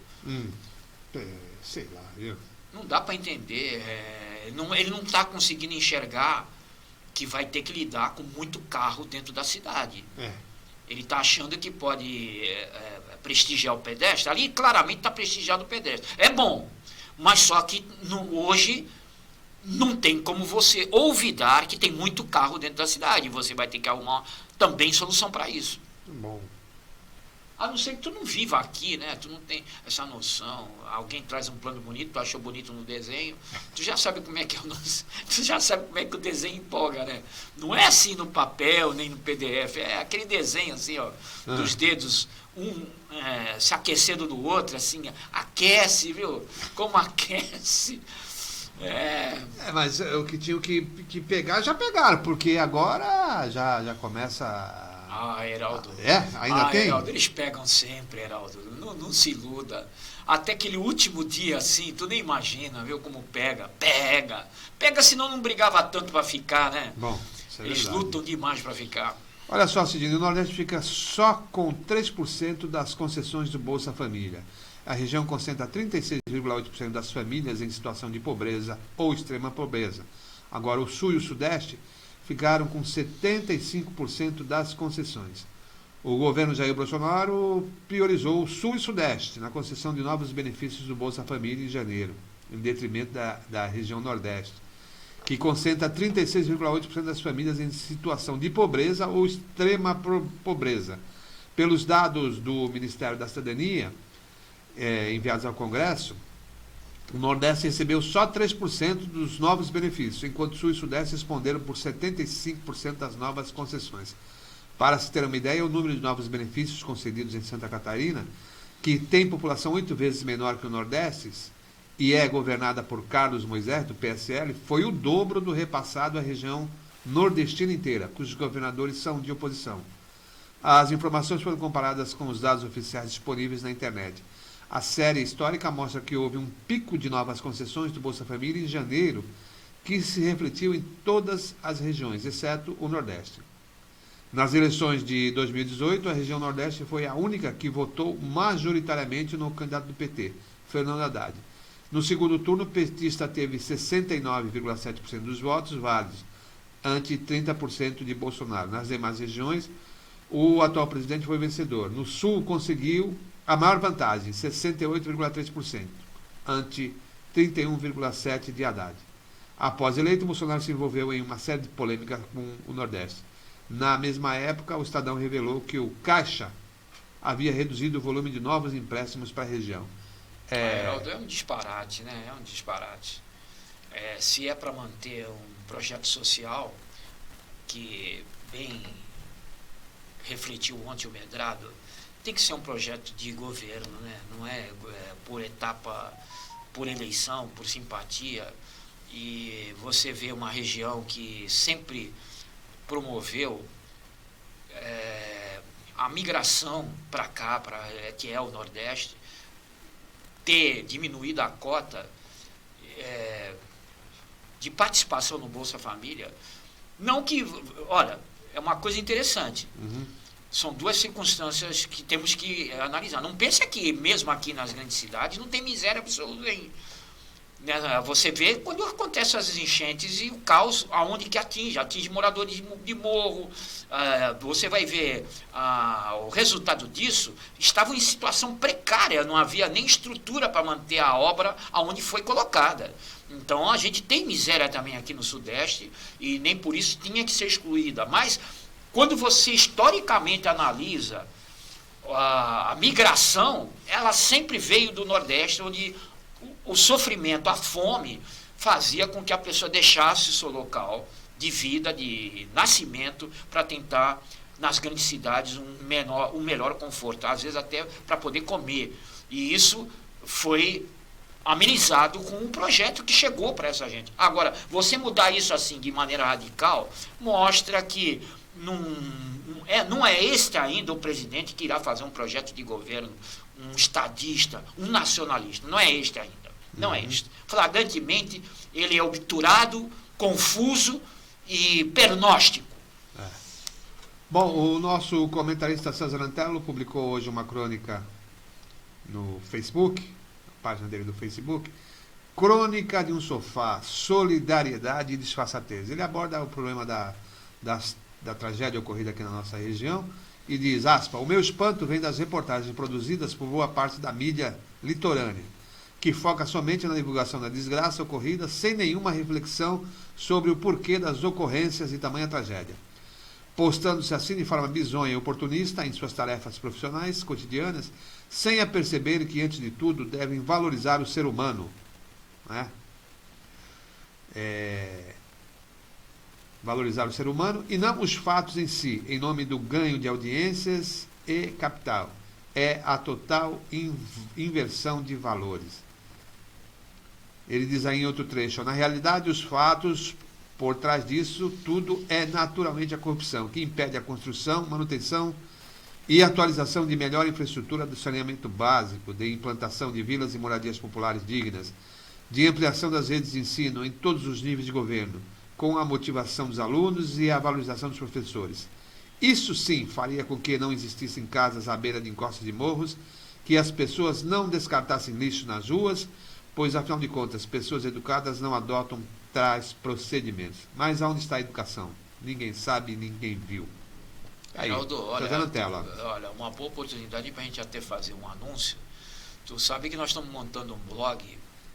Sei lá, viu? Não dá para entender. Ele não está conseguindo enxergar que vai ter que lidar com muito carro dentro da cidade. Ele está achando que pode prestigiar o pedestre. Ali, claramente, está prestigiado o pedestre. É bom. Mas só que hoje não tem como você olvidar que tem muito carro dentro da cidade. Você vai ter que arrumar também solução para isso. Bom. A não ser que tu não viva aqui, né? Tu não tem essa noção. Alguém traz um plano bonito, tu achou bonito no desenho, tu já sabe como é que tu já sabe como é que o desenho empolga, né? Não é assim no papel, nem no PDF, é aquele desenho assim, ó, dos dedos, se aquecendo do outro, assim, aquece, viu? Como aquece. Mas o que tinham que pegar, já pegaram, porque agora já começa Ah, Heraldo. Ainda tem? Heraldo, eles pegam sempre, Heraldo. Não se iluda. Até aquele último dia, assim, tu nem imagina, viu, como pega. Pega, senão não brigava tanto para ficar, né? Bom, isso é eles verdade. lutam demais para ficar. Olha só, Cidinho, o Nordeste fica só com 3% das concessões do Bolsa Família. A região concentra 36,8% das famílias em situação de pobreza ou extrema pobreza. Agora, o Sul e o Sudeste ficaram com 75% das concessões. O governo Jair Bolsonaro priorizou o Sul e Sudeste na concessão de novos benefícios do Bolsa Família em janeiro, em detrimento da região Nordeste, que concentra 36,8% das famílias em situação de pobreza ou extrema pobreza. Pelos dados do Ministério da Cidadania, enviados ao Congresso, o Nordeste recebeu só 3% dos novos benefícios, enquanto o Sul e Sudeste responderam por 75% das novas concessões. Para se ter uma ideia, o número de novos benefícios concedidos em Santa Catarina, que tem população 8 vezes menor que o Nordeste, e é governada por Carlos Moisés, do PSL, foi o dobro do repassado à região nordestina inteira, cujos governadores são de oposição. As informações foram comparadas com os dados oficiais disponíveis na internet. A série histórica mostra que houve um pico de novas concessões do Bolsa Família em janeiro, que se refletiu em todas as regiões, exceto o Nordeste. Nas eleições de 2018, a região Nordeste foi a única que votou majoritariamente no candidato do PT, Fernando Haddad. No segundo turno, o petista teve 69,7% dos votos válidos, ante 30% de Bolsonaro. Nas demais regiões, o atual presidente foi vencedor. No Sul, conseguiu a maior vantagem, 68,3%, ante 31,7% de Haddad. Após eleito, Bolsonaro se envolveu em uma série de polêmicas com o Nordeste. Na mesma época, o Estadão revelou que o Caixa havia reduzido o volume de novos empréstimos para a região. Heraldo, é um disparate, né? É um disparate. Se é para manter um projeto social que bem refletiu ontem o Medrado, tem que ser um projeto de governo, né? Não é por etapa, por eleição, por simpatia. E você vê uma região que sempre promoveu a migração para cá, que é o Nordeste, ter diminuído a cota de participação no Bolsa Família. Não que, olha, é uma coisa interessante. Uhum. São duas circunstâncias que temos que analisar. Não pense que mesmo aqui nas grandes cidades não tem miséria absoluta. Você vê quando acontecem as enchentes e o caos aonde que atinge moradores de morro. Você vai ver o resultado disso. Estavam em situação precária, não havia nem estrutura para manter a obra aonde foi colocada. Então a gente tem miséria também aqui no Sudeste e nem por isso tinha que ser excluída. Mas quando você historicamente analisa a migração, ela sempre veio do Nordeste, onde o sofrimento, a fome, fazia com que a pessoa deixasse o seu local de vida, de nascimento, para tentar, nas grandes cidades, um melhor conforto, às vezes até para poder comer. E isso foi amenizado com um projeto que chegou para essa gente. Agora, você mudar isso assim de maneira radical, mostra que não é este ainda o presidente que irá fazer um projeto de governo, um estadista, um nacionalista. Não é este ainda. Não é este. Flagrantemente, ele é obturado, confuso e pernóstico. Bom, o nosso comentarista César Antelo publicou hoje uma crônica no Facebook, na página dele do Facebook, Crônica de um Sofá, Solidariedade e Disfarçatez. Ele aborda o problema da tragédia ocorrida aqui na nossa região e diz, aspa, o meu espanto vem das reportagens produzidas por boa parte da mídia litorânea, que foca somente na divulgação da desgraça ocorrida sem nenhuma reflexão sobre o porquê das ocorrências e tamanha tragédia. Postando-se assim de forma bizonha e oportunista em suas tarefas profissionais cotidianas, sem aperceber que, antes de tudo, devem valorizar o ser humano. Né? Valorizar o ser humano e não os fatos em si, em nome do ganho de audiências e capital. É a total inversão de valores. Ele diz aí em outro trecho, na realidade os fatos Por trás disso, tudo é naturalmente a corrupção, que impede a construção, manutenção e atualização de melhor infraestrutura do saneamento básico, de implantação de vilas e moradias populares dignas, de ampliação das redes de ensino em todos os níveis de governo, com a motivação dos alunos e a valorização dos professores. Isso sim faria com que não existissem casas à beira de encostas de morros, que as pessoas não descartassem lixo nas ruas, pois, afinal de contas, pessoas educadas não adotam tais procedimentos. Mas onde está a educação? Ninguém sabe, ninguém viu. Aí, Geraldo, na tela. Olha, uma boa oportunidade para a gente até fazer um anúncio. Tu sabe que nós estamos montando um blog,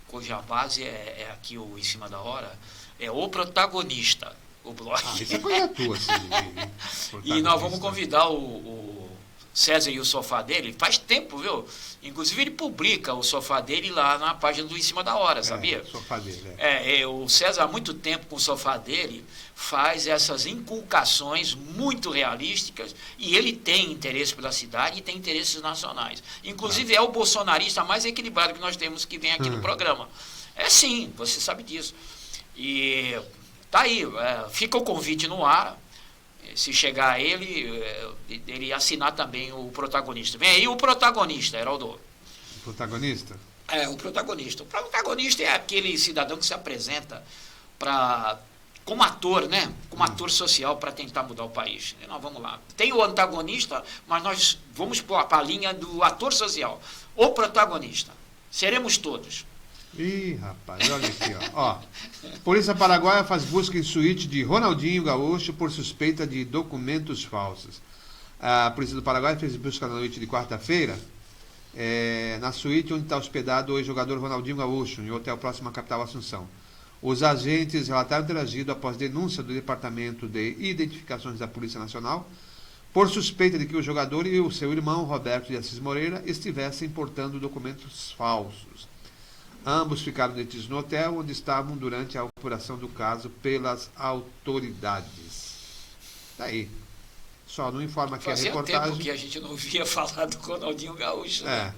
cuja base é aqui o Em Cima da Hora, é O Protagonista, o blog. Isso é coisa tua, assim. E nós vamos convidar o César e o sofá dele, faz tempo, viu? Inclusive ele publica o sofá dele lá na página do Em Cima da Hora, sabia? O sofá dele, o César há muito tempo com o sofá dele faz essas inculcações muito realísticas e ele tem interesse pela cidade e tem interesses nacionais. Inclusive é o bolsonarista mais equilibrado que nós temos que vem aqui no programa. É sim, você sabe disso. E tá aí, fica o convite no ar. Se chegar a ele assinar também o protagonista. Vem aí o protagonista, Heraldo. O protagonista? O protagonista. O protagonista é aquele cidadão que se apresenta como ator, né? Como ator social para tentar mudar o país. E nós vamos lá. Tem o antagonista, mas nós vamos para a linha do ator social. O protagonista. Seremos todos. Ih, rapaz, olha aqui, ó. Polícia Paraguaia faz busca em suíte de Ronaldinho Gaúcho por suspeita de documentos falsos. A Polícia do Paraguai fez busca na noite de quarta-feira, na suíte onde está hospedado o ex-jogador Ronaldinho Gaúcho, em um hotel próximo à capital Assunção. Os agentes relataram ter agido após denúncia do Departamento de Identificações da Polícia Nacional por suspeita de que o jogador e o seu irmão, Roberto de Assis Moreira, estivessem portando documentos falsos. Ambos ficaram detidos no hotel onde estavam durante a apuração do caso pelas autoridades. Daí. Só não informa aqui a reportagem. Fazia tempo que a gente não via falar do Ronaldinho Gaúcho, né?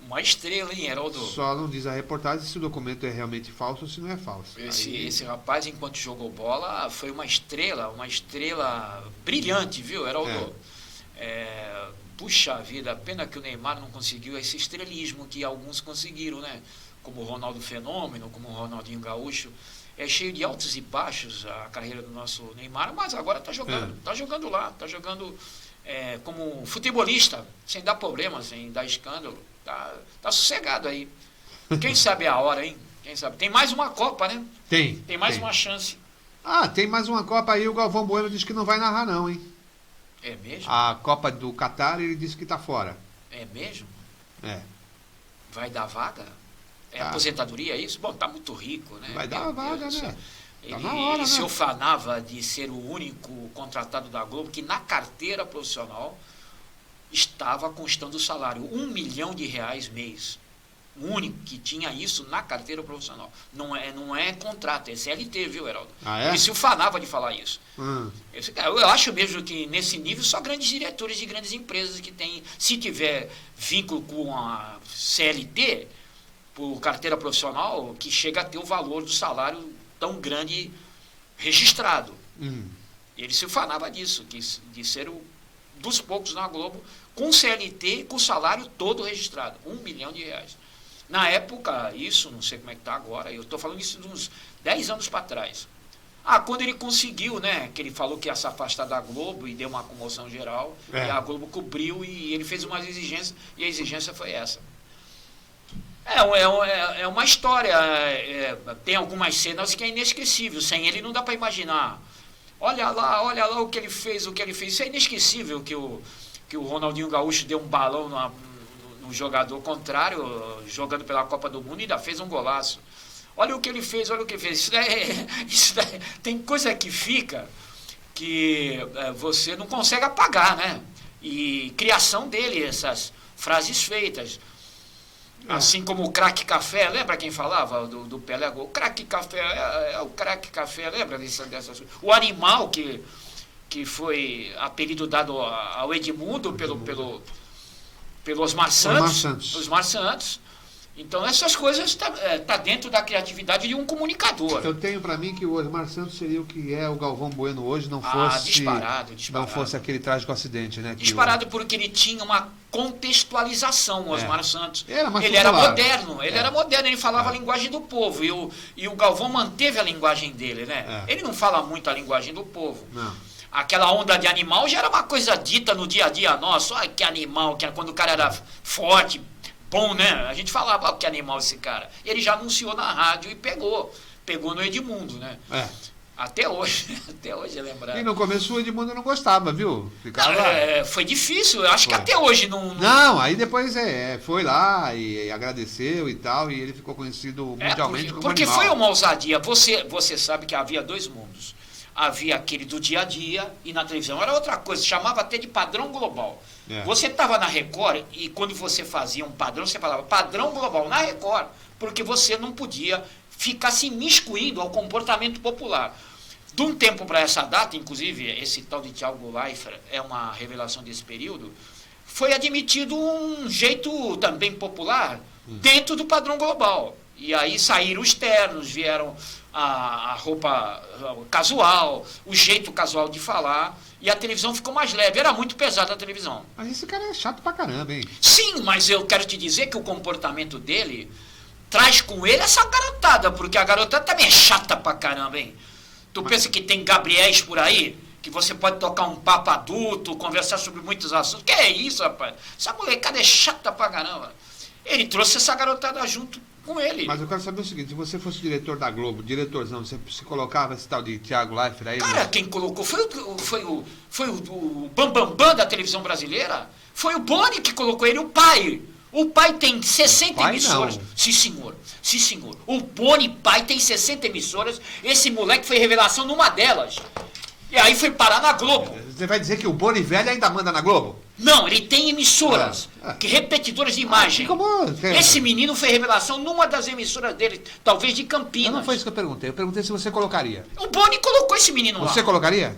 Uma estrela, hein, Heraldo? Só não diz a reportagem se o documento é realmente falso ou se não é falso. Esse rapaz, enquanto jogou bola, foi uma estrela brilhante, viu, Heraldo? Puxa vida, pena que o Neymar não conseguiu esse estrelismo que alguns conseguiram, né? Como o Ronaldo Fenômeno, como o Ronaldinho Gaúcho. É cheio de altos e baixos a carreira do nosso Neymar, mas agora está jogando. Está jogando lá, está jogando como futebolista, sem dar problemas, sem dar escândalo. Tá sossegado aí. Quem sabe a hora, hein? Quem sabe? Tem mais uma Copa, né? Tem mais uma chance. Tem mais uma Copa aí. O Galvão Bueno disse que não vai narrar, não, hein? É mesmo? A Copa do Catar, ele disse que está fora. É mesmo? Vai dar vaga? Aposentadoria, é isso? Bom, tá muito rico, né? Vai dar uma vaga, né? Ele se ufanava de ser o único contratado da Globo que na carteira profissional estava constando o salário, R$1 milhão mês. O único que tinha isso na carteira profissional. Não é contrato, é CLT, viu, Heraldo? Ele se ufanava de falar isso. Eu acho mesmo que nesse nível só grandes diretores de grandes empresas que têm, se tiver vínculo com a CLT, por carteira profissional, que chega a ter o valor do salário tão grande registrado. Ele se ufanava disso, de ser dos poucos na Globo, com CLT e com o salário todo registrado, R$1 milhão. Na época, isso, não sei como é que está agora, eu estou falando isso de uns 10 anos para trás. Quando ele conseguiu, né, que ele falou que ia se afastar da Globo e deu uma comoção geral, e a Globo cobriu e ele fez umas exigências, e a exigência foi essa. É uma história, tem algumas cenas que é inesquecível, sem ele não dá para imaginar. Olha lá o que ele fez, isso é inesquecível, que o Ronaldinho Gaúcho deu um balão no jogador contrário, jogando pela Copa do Mundo, e ainda fez um golaço. Olha o que ele fez. Isso daí, tem coisa que fica que você não consegue apagar, né? E criação dele, essas frases feitas. Assim como o craque café, lembra quem falava do Pelé? O craque café, o craque café, lembra dessas coisas? O animal que foi apelido dado ao Edmundo pelo Osmar Santos. Então essas coisas tá dentro da criatividade de um comunicador. Eu tenho para mim que o Osmar Santos seria o que é o Galvão Bueno hoje, não fosse disparado. Não fosse aquele trágico acidente, né? Disparado porque ele tinha uma contextualização, o Osmar Santos. Ele era moderno, ele falava a linguagem do povo, e o Galvão manteve a linguagem dele, né? Ele não fala muito a linguagem do povo. Não. Aquela onda de animal já era uma coisa dita no dia a dia nosso. Ai, que animal, que era quando o cara era forte, bom, né? A gente falava, que animal esse cara. E ele já anunciou na rádio e pegou no Edmundo, né? Até hoje é lembrado. E no começo o Edmundo não gostava, viu? Ficava... foi difícil, acho que até hoje não... Não, aí depois foi lá e agradeceu e tal, e ele ficou conhecido mundialmente como porque animal. Foi uma ousadia. Você sabe que havia dois mundos. Havia aquele do dia a dia e na televisão era outra coisa, chamava até de padrão global. Você estava na Record e quando você fazia um padrão, você falava padrão global na Record, porque você não podia ficar se imiscuindo ao comportamento popular. De um tempo para essa data, inclusive, esse tal de Thiago Leifert é uma revelação desse período, foi admitido um jeito também popular dentro do padrão global. E aí saíram os ternos, vieram a roupa casual, o jeito casual de falar, e a televisão ficou mais leve. Era muito pesada a televisão. Mas esse cara é chato pra caramba, hein? Sim, mas eu quero te dizer que o comportamento dele traz com ele essa garotada, porque a garotada também é chata pra caramba, hein? Tu pensa que tem Gabriéis por aí? Que você pode tocar um papo adulto, conversar sobre muitos assuntos. Que é isso, rapaz? Essa molecada é chata pra caramba. Ele trouxe essa garotada junto com ele. Mas eu quero saber o seguinte, se você fosse diretor da Globo, diretorzão, você se colocava esse tal de Thiago Leifert aí? Cara, quem colocou foi o Bambambam da televisão brasileira. Foi o Boni que colocou ele, o pai. O pai tem 60 emissoras. Não. Sim, senhor. Sim, senhor. O Boni pai tem 60 emissoras. Esse moleque foi revelação numa delas. E aí foi parar na Globo. Você vai dizer que o Boni velho ainda manda na Globo? Não, ele tem emissoras, que repetidoras de imagem. Esse menino foi revelação numa das emissoras dele, talvez de Campinas. Não foi isso que eu perguntei. Eu perguntei se você colocaria. O Boni colocou esse menino lá. Você colocaria?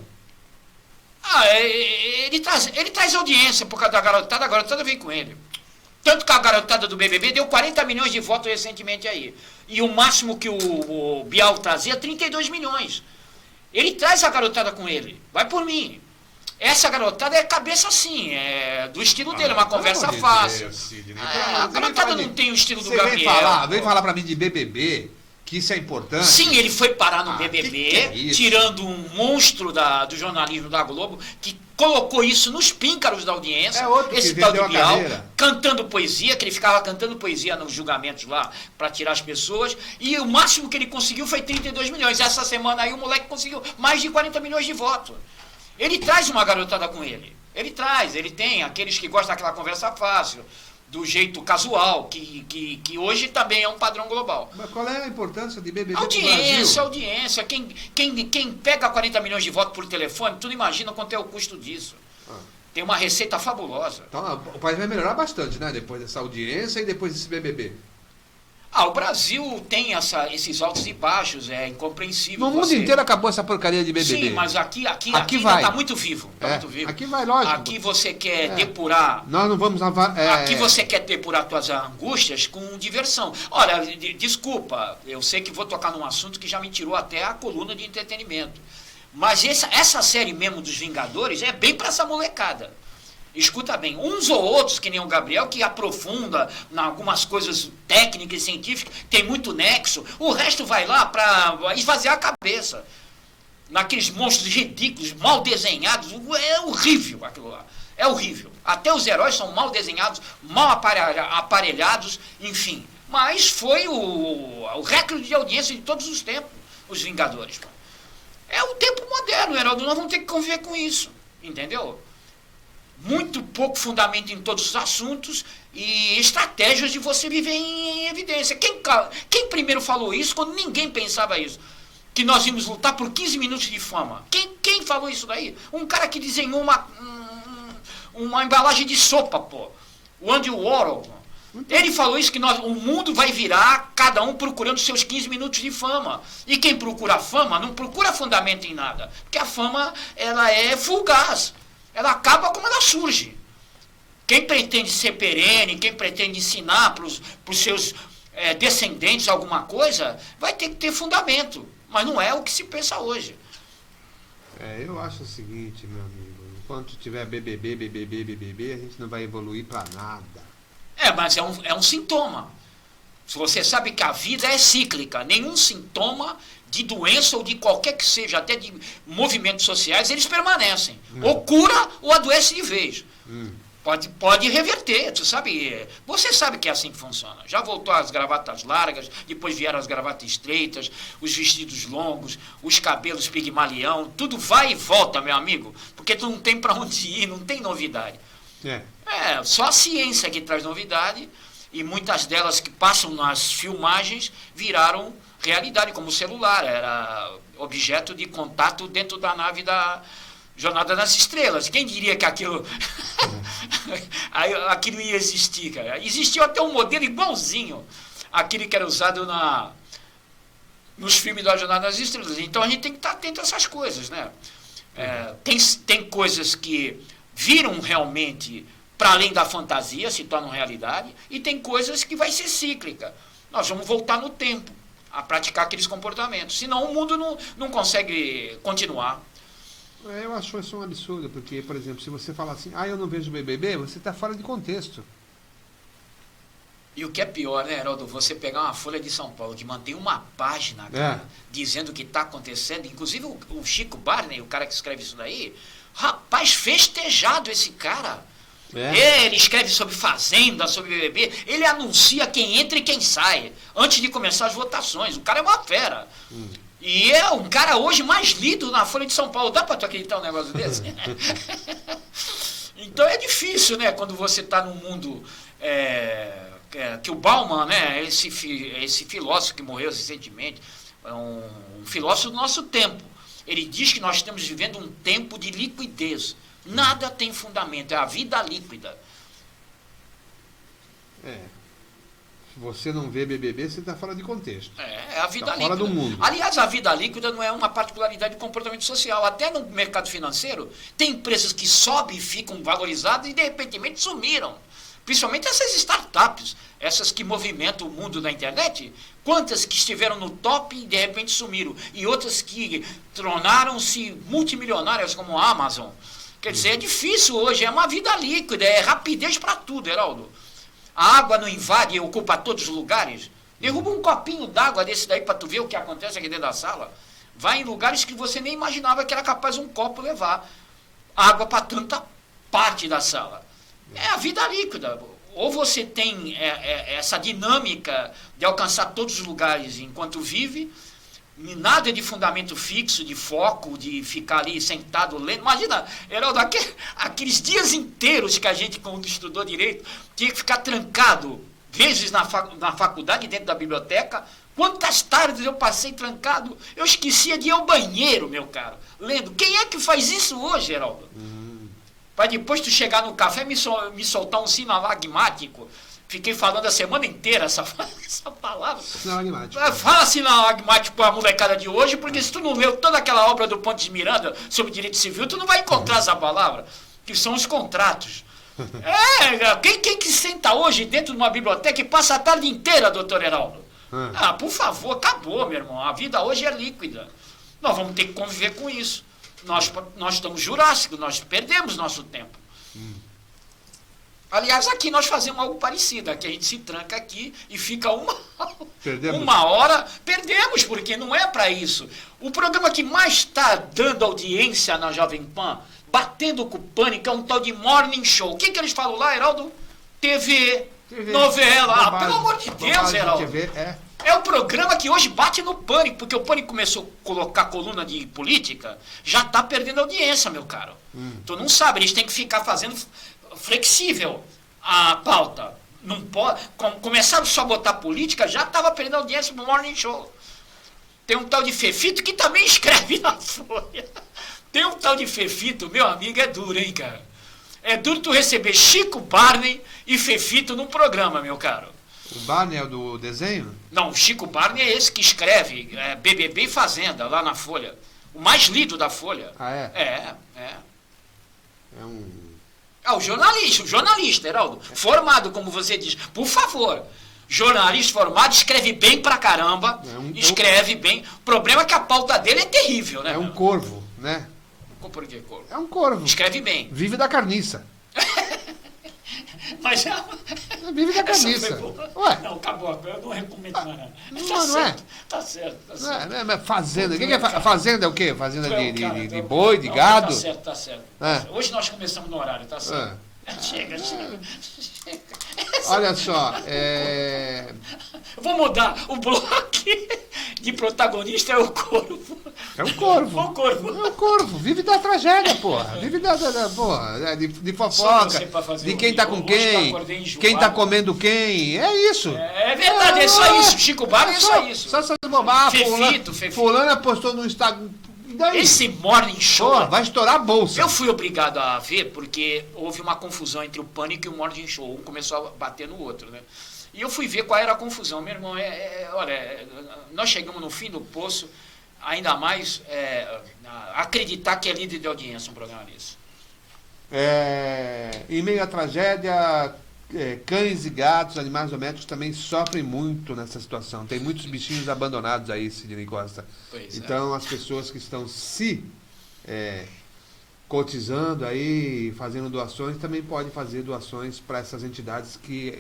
Ele traz audiência por causa da garotada, a garotada vem com ele. Tanto que a garotada do BBB deu 40 milhões de votos recentemente aí. E o máximo que o Bial trazia, 32 milhões. Ele traz a garotada com ele. Vai por mim. Essa garotada é cabeça assim, é do estilo dele, uma conversa fácil. A garotada não tem o estilo do Gabriel. Vem falar pra mim de BBB, que isso é importante. Sim, ele foi parar no BBB, que é tirando um monstro do jornalismo da Globo, que colocou isso nos píncaros da audiência. Esse tal de Bial, cantando poesia, que ele ficava cantando poesia nos julgamentos lá, para tirar as pessoas, e o máximo que ele conseguiu foi 32 milhões. Essa semana aí o moleque conseguiu mais de 40 milhões de votos. Ele traz uma garotada com ele. Ele tem aqueles que gostam daquela conversa fácil, do jeito casual, que hoje também é um padrão global. Mas qual é a importância de BBB Audiência. Quem pega 40 milhões de votos por telefone, tu não imagina quanto é o custo disso. Tem uma receita fabulosa. Então o país vai melhorar bastante, né? Depois dessa audiência e depois desse BBB. O Brasil tem esses altos e baixos, é incompreensível. No mundo inteiro acabou essa porcaria de BBB. Sim, mas aqui ainda está muito vivo. Aqui vai, lógico. Aqui você quer depurar... Nós não vamos... Aqui você quer depurar suas angústias com diversão. Olha, desculpa, eu sei que vou tocar num assunto que já me tirou até a coluna de entretenimento. Mas essa série mesmo dos Vingadores é bem para essa molecada. Escuta bem, uns ou outros, que nem o Gabriel, que aprofunda em algumas coisas técnicas e científicas, tem muito nexo, o resto vai lá para esvaziar a cabeça. Naqueles monstros ridículos, mal desenhados, é horrível aquilo lá. É horrível. Até os heróis são mal desenhados, mal aparelhados, enfim. Mas foi o recorde de audiência de todos os tempos, os Vingadores. É o tempo moderno, Heraldo, nós vamos ter que conviver com isso, entendeu? Muito pouco fundamento em todos os assuntos e estratégias de você viver em evidência. Quem primeiro falou isso quando ninguém pensava isso? Que nós íamos lutar por 15 minutos de fama. Quem falou isso daí? Um cara que desenhou uma embalagem de sopa, pô. O Andy Warhol. Ele falou isso, que o mundo vai virar, cada um procurando seus 15 minutos de fama. E quem procura fama não procura fundamento em nada. Porque a fama, ela é fugaz. Ela acaba como ela surge. Quem pretende ser perene, quem pretende ensinar para os seus descendentes alguma coisa, vai ter que ter fundamento. Mas não é o que se pensa hoje. Eu acho o seguinte, meu amigo. Enquanto tiver BBB, a gente não vai evoluir para nada. Mas é um sintoma. Se você sabe que a vida é cíclica, nenhum sintoma de doença ou de qualquer que seja, até de movimentos sociais, eles permanecem. Ou cura ou adoece de vez. Pode reverter, você sabe que é assim que funciona. Já voltou as gravatas largas, depois vieram as gravatas estreitas, os vestidos longos, os cabelos pigmalião, tudo vai e volta, meu amigo, porque tu não tem para onde ir, não tem novidade. Só a ciência que traz novidade, e muitas delas que passam nas filmagens viraram realidade, como o celular, era objeto de contato dentro da nave da Jornada nas Estrelas. Quem diria que aquilo aquilo ia existir, cara? Existiu até um modelo igualzinho àquele que era usado nos filmes da Jornada nas Estrelas. Então a gente tem que estar atento a essas coisas, né? Tem coisas que viram realmente para além da fantasia, se tornam realidade, e tem coisas que vai ser cíclica. Nós vamos voltar no tempo a praticar aqueles comportamentos, senão o mundo não consegue continuar. Eu acho isso um absurdo, porque, por exemplo, se você falar assim, eu não vejo BBB, você está fora de contexto. E o que é pior, né, Heraldo, você pegar uma Folha de São Paulo que mantém uma página, cara, dizendo o que está acontecendo, inclusive o Chico Barney, o cara que escreve isso daí, rapaz, festejado esse cara. Ele escreve sobre Fazenda, sobre BBB, ele anuncia quem entra e quem sai, antes de começar as votações. O cara é uma fera. E é um cara hoje mais lido na Folha de São Paulo. Dá para tu acreditar um negócio desse? Então é difícil, né? Quando você está num mundo que o Bauman, né? Esse filósofo que morreu recentemente, é um filósofo do nosso tempo. Ele diz que nós estamos vivendo um tempo de liquidez. Nada tem fundamento, é a vida líquida. Se você não vê BBB, você está fora de contexto. É a vida líquida. Fora do mundo. Aliás, a vida líquida não é uma particularidade de comportamento social. Até no mercado financeiro, tem empresas que sobem e ficam valorizadas e, de repente, sumiram. Principalmente essas startups, essas que movimentam o mundo da internet. Quantas que estiveram no top e, de repente, sumiram. E outras que tornaram-se multimilionárias, como a Amazon. Quer dizer, é difícil hoje, é uma vida líquida, é rapidez para tudo, Heraldo. A água não invade e ocupa todos os lugares. Derruba um copinho d'água desse daí para tu ver o que acontece aqui dentro da sala. Vai em lugares que você nem imaginava que era capaz um copo levar água para tanta parte da sala. É a vida líquida. Ou você tem essa dinâmica de alcançar todos os lugares enquanto vive, nada de fundamento fixo, de foco, de ficar ali sentado lendo. Imagina, Heraldo, aqueles dias inteiros que a gente, quando estudou direito, tinha que ficar trancado, vezes na faculdade, dentro da biblioteca. Quantas tardes eu passei trancado, eu esquecia de ir ao banheiro, meu caro, lendo. Quem é que faz isso hoje, Heraldo? Para depois tu chegar no café e me soltar um sinalagmático. Fiquei falando a semana inteira essa palavra. Sinalagmático. Fala sinalagmático para a molecada de hoje, porque se tu não leu toda aquela obra do Pontes de Miranda sobre direito civil, tu não vai encontrar essa palavra, que são os contratos. Quem que senta hoje dentro de uma biblioteca e passa a tarde inteira, doutor Heraldo? Por favor, acabou, meu irmão. A vida hoje é líquida. Nós vamos ter que conviver com isso. Nós estamos jurássicos, nós perdemos nosso tempo. Aliás, aqui nós fazemos algo parecido. Aqui a gente se tranca aqui e fica uma hora. Perdemos, porque não é para isso. O programa que mais está dando audiência na Jovem Pan, batendo com o Pânico, é um tal de Morning Show. O que eles falam lá, Heraldo? TV, novela. Pelo amor de Deus, Heraldo. É o programa que hoje bate no Pânico, porque o Pânico começou a colocar coluna de política, já está perdendo audiência, meu caro. Tu não sabe, eles têm que ficar fazendo flexível a pauta. Não pode. Começaram só a botar política, já estava perdendo audiência no Morning Show. Tem um tal de Fefito que também escreve na Folha. Tem um tal de Fefito, meu amigo, é duro, hein, cara? É duro tu receber Chico Barney e Fefito num programa, meu caro. O Barney é o do desenho? Não, o Chico Barney é esse que escreve BBB e Fazenda, lá na Folha. O mais lido da Folha. É O jornalista, Heraldo. Formado, como você diz. Por favor. Jornalista formado, escreve bem pra caramba. Escreve bem. O problema é que a pauta dele é terrível, né? É um corvo, né? Por que corvo? É um corvo. Escreve bem. Vive da carniça. Mas vive da carniça. Ué. Não, acabou. Eu não recomendo mais nada. Não é? Tá certo. Não é fazenda. O que é fazenda? É o quê? Fazenda de boi, de gado? Tá certo. Hoje nós começamos no horário, tá certo. Chega. Olha só, Vou mudar. O bloco de protagonista é o corvo. É um corvo. O corvo. É um corvo. Vive da tragédia, porra. Vive porra, de fofoca, de quem tá com quem tá comendo quem. É isso. É verdade, é só isso. Chico Barney é só isso. Só essas bobagens. Fefito. Fulana postou no Instagram. Esse Morning Show... vai estourar a bolsa. Eu fui obrigado a ver porque houve uma confusão entre o Pânico e o Morning Show. Um começou a bater no outro, né? E eu fui ver qual era a confusão. Meu irmão, olha, nós chegamos no fim do poço, ainda mais acreditar que é líder de audiência um programa desse. Em meio à tragédia, cães e gatos, animais domésticos também sofrem muito nessa situação. Tem muitos bichinhos abandonados aí, Sidney Costa. Então, as pessoas que estão se cotizando aí, fazendo doações, também podem fazer doações para essas entidades que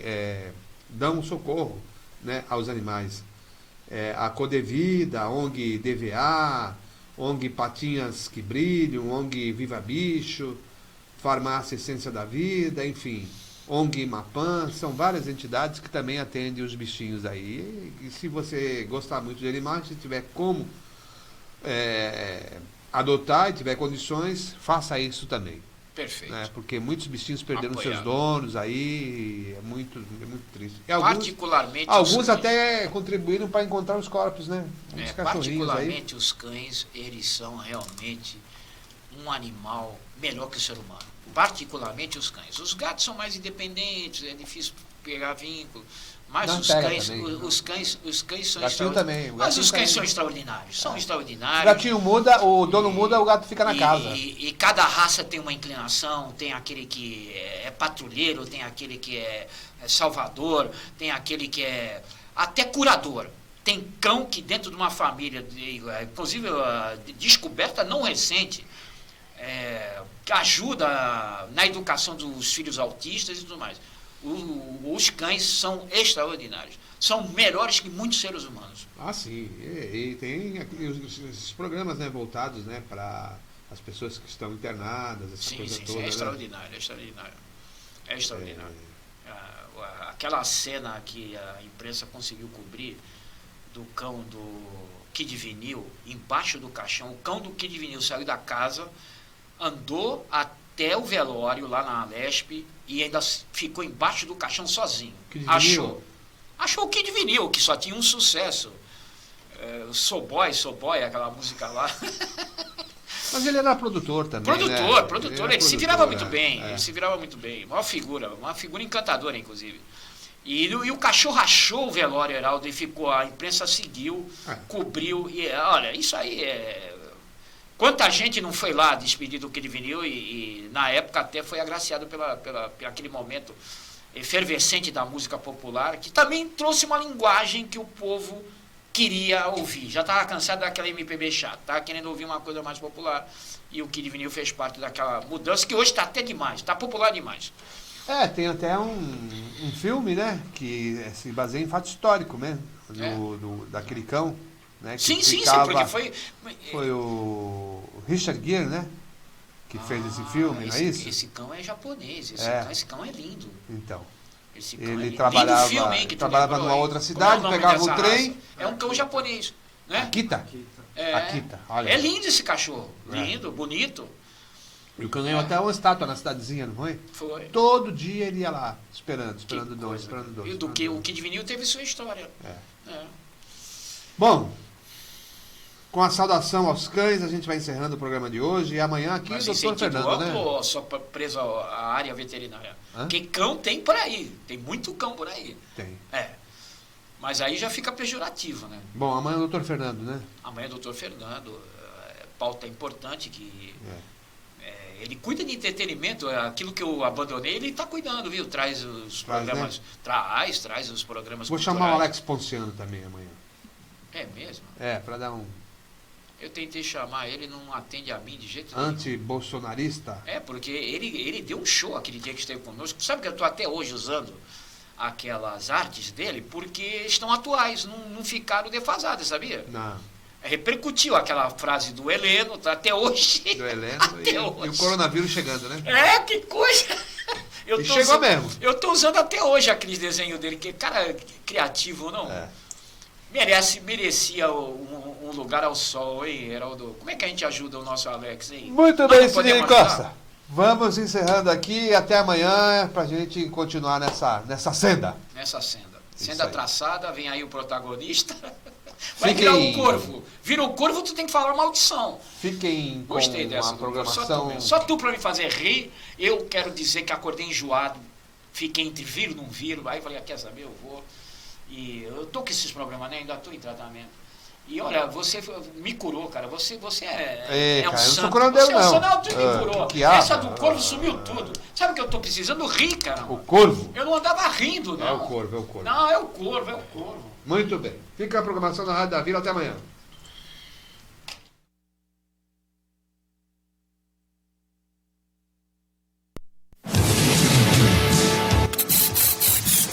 dão socorro, né, aos animais. A Codevida, a ONG DVA, ONG Patinhas que Brilham, ONG Viva Bicho, Farmácia Essência da Vida, enfim, ONG Mapan, são várias entidades que também atendem os bichinhos aí. E se você gostar muito de animais, se tiver como adotar e tiver condições, faça isso também. Perfeito. Né? Porque muitos bichinhos perderam seus donos aí, é muito triste. E particularmente alguns até contribuíram para encontrar os corpos, né? Particularmente aí. Os cães, eles são realmente um animal melhor que o ser humano. Particularmente os cães. Os gatos são mais independentes, é difícil pegar vínculo. Mas os cães são extraordinários. Mas os cães são extraordinários. São extraordinários. O gatinho muda, o dono muda, o gato fica na casa. E cada raça tem uma inclinação. Tem aquele que é patrulheiro, tem aquele que é salvador, tem aquele que é até curador. Tem cão que dentro de uma família, inclusive descoberta não recente, que ajuda na educação dos filhos autistas e tudo mais. Os cães são extraordinários. São melhores que muitos seres humanos. Sim. E tem esses programas, né, voltados, né, para as pessoas que estão internadas, essa coisa toda. É extraordinário, né? É extraordinário. Aquela cena que a imprensa conseguiu cobrir do cão do Kid Vinil embaixo do caixão. O cão do Kid Vinil saiu da casa, andou até o velório lá na Lespe e ainda ficou embaixo do caixão sozinho. Achou o Kid Vinil, que só tinha um sucesso. Sou Boy, aquela música lá. Mas ele era produtor também. Produtor. Ele se virava muito bem. Ele se virava muito bem. Uma figura encantadora, inclusive. E o cachorro achou o velório, Heraldo, e ficou. A imprensa seguiu, cobriu. E olha, isso aí Quanta gente não foi lá despedir do Kid Vinil e na época até foi agraciado por aquele momento efervescente da música popular, que também trouxe uma linguagem que o povo queria ouvir. Já estava cansado daquela MPB chata, estava querendo ouvir uma coisa mais popular, e o Kid Vinil fez parte daquela mudança, que hoje está até demais, está popular demais. Tem até um filme, né, que se baseia em fato histórico mesmo, daquele cão. Né, sim, porque foi o Richard Gere, né, que fez esse filme, não é isso? Esse cão é japonês, esse cão é lindo. Então, ele trabalhava numa outra cidade, pegava o trem. É um cão japonês, né? Akita. Olha. É lindo esse cachorro, lindo, bonito. E o cão ganhou até uma estátua na cidadezinha, não foi? Foi. Todo dia ele ia lá, esperando dois. E o Kid Vinil teve sua história. Bom, com a saudação aos cães, a gente vai encerrando o programa de hoje. E amanhã aqui o Dr. Fernando, né? Ou só preso à área veterinária? Porque cão tem por aí. Tem muito cão por aí. Tem. Mas aí já fica pejorativo, né? Bom, amanhã é o Dr. Fernando, né? Amanhã é o Dr. Fernando. Pauta importante que ele cuida de entretenimento, aquilo que eu abandonei, ele está cuidando, viu? Traz os programas, né? traz os programas Vou culturais. chamar o Alex Ponciano também amanhã. É mesmo? Para dar um Eu tentei chamar ele, não atende a mim de jeito nenhum. anti-bolsonarista. Porque ele deu um show aquele dia que esteve conosco. Sabe que eu estou até hoje usando aquelas artes dele porque estão atuais, não ficaram defasadas, sabia? Não. Repercutiu aquela frase do Heleno, tá até hoje. Do Heleno até hoje. E o coronavírus chegando, né? Que coisa! Chegou mesmo. Eu estou usando até hoje aqueles desenhos dele, que cara criativo, não? Merecia um lugar ao sol, hein, Heraldo? Como é que a gente ajuda o nosso Alex, hein? Muito bem, Sidney Costa. Vamos encerrando aqui até amanhã pra gente continuar nessa senda. Nessa senda. Isso Senda aí. traçada, vem aí o protagonista. Vai Fiquem... virar um corvo. Vira um corvo, tu tem que falar maldição. Fiquem com Gostei dessa. uma programação... Só tu pra me fazer rir. Eu quero dizer que acordei enjoado. Fiquei entre vir ou não vir. Aí falei, quer saber, eu vou. E eu tô com esses problemas, né? Ainda tô em tratamento. E olha, você me curou, cara. Você é um cara, eu não sou santo. curandeiro, Você é um não. santo, não, tu me curou. que Essa do corvo sumiu tudo. Sabe o que eu tô precisando? Rir, cara. O corvo? Eu não andava rindo, não. É o corvo. Não, é o corvo. Muito bem. Fica a programação da Rádio da Vila. Até amanhã.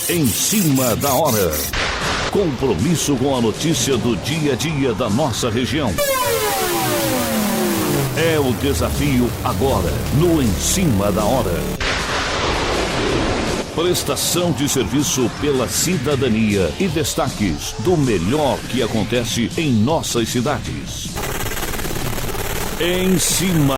Em cima da hora. Compromisso com a notícia do dia a dia da nossa região. É o desafio agora, no Em Cima da Hora. Prestação de serviço pela cidadania e destaques do melhor que acontece em nossas cidades. Em Cima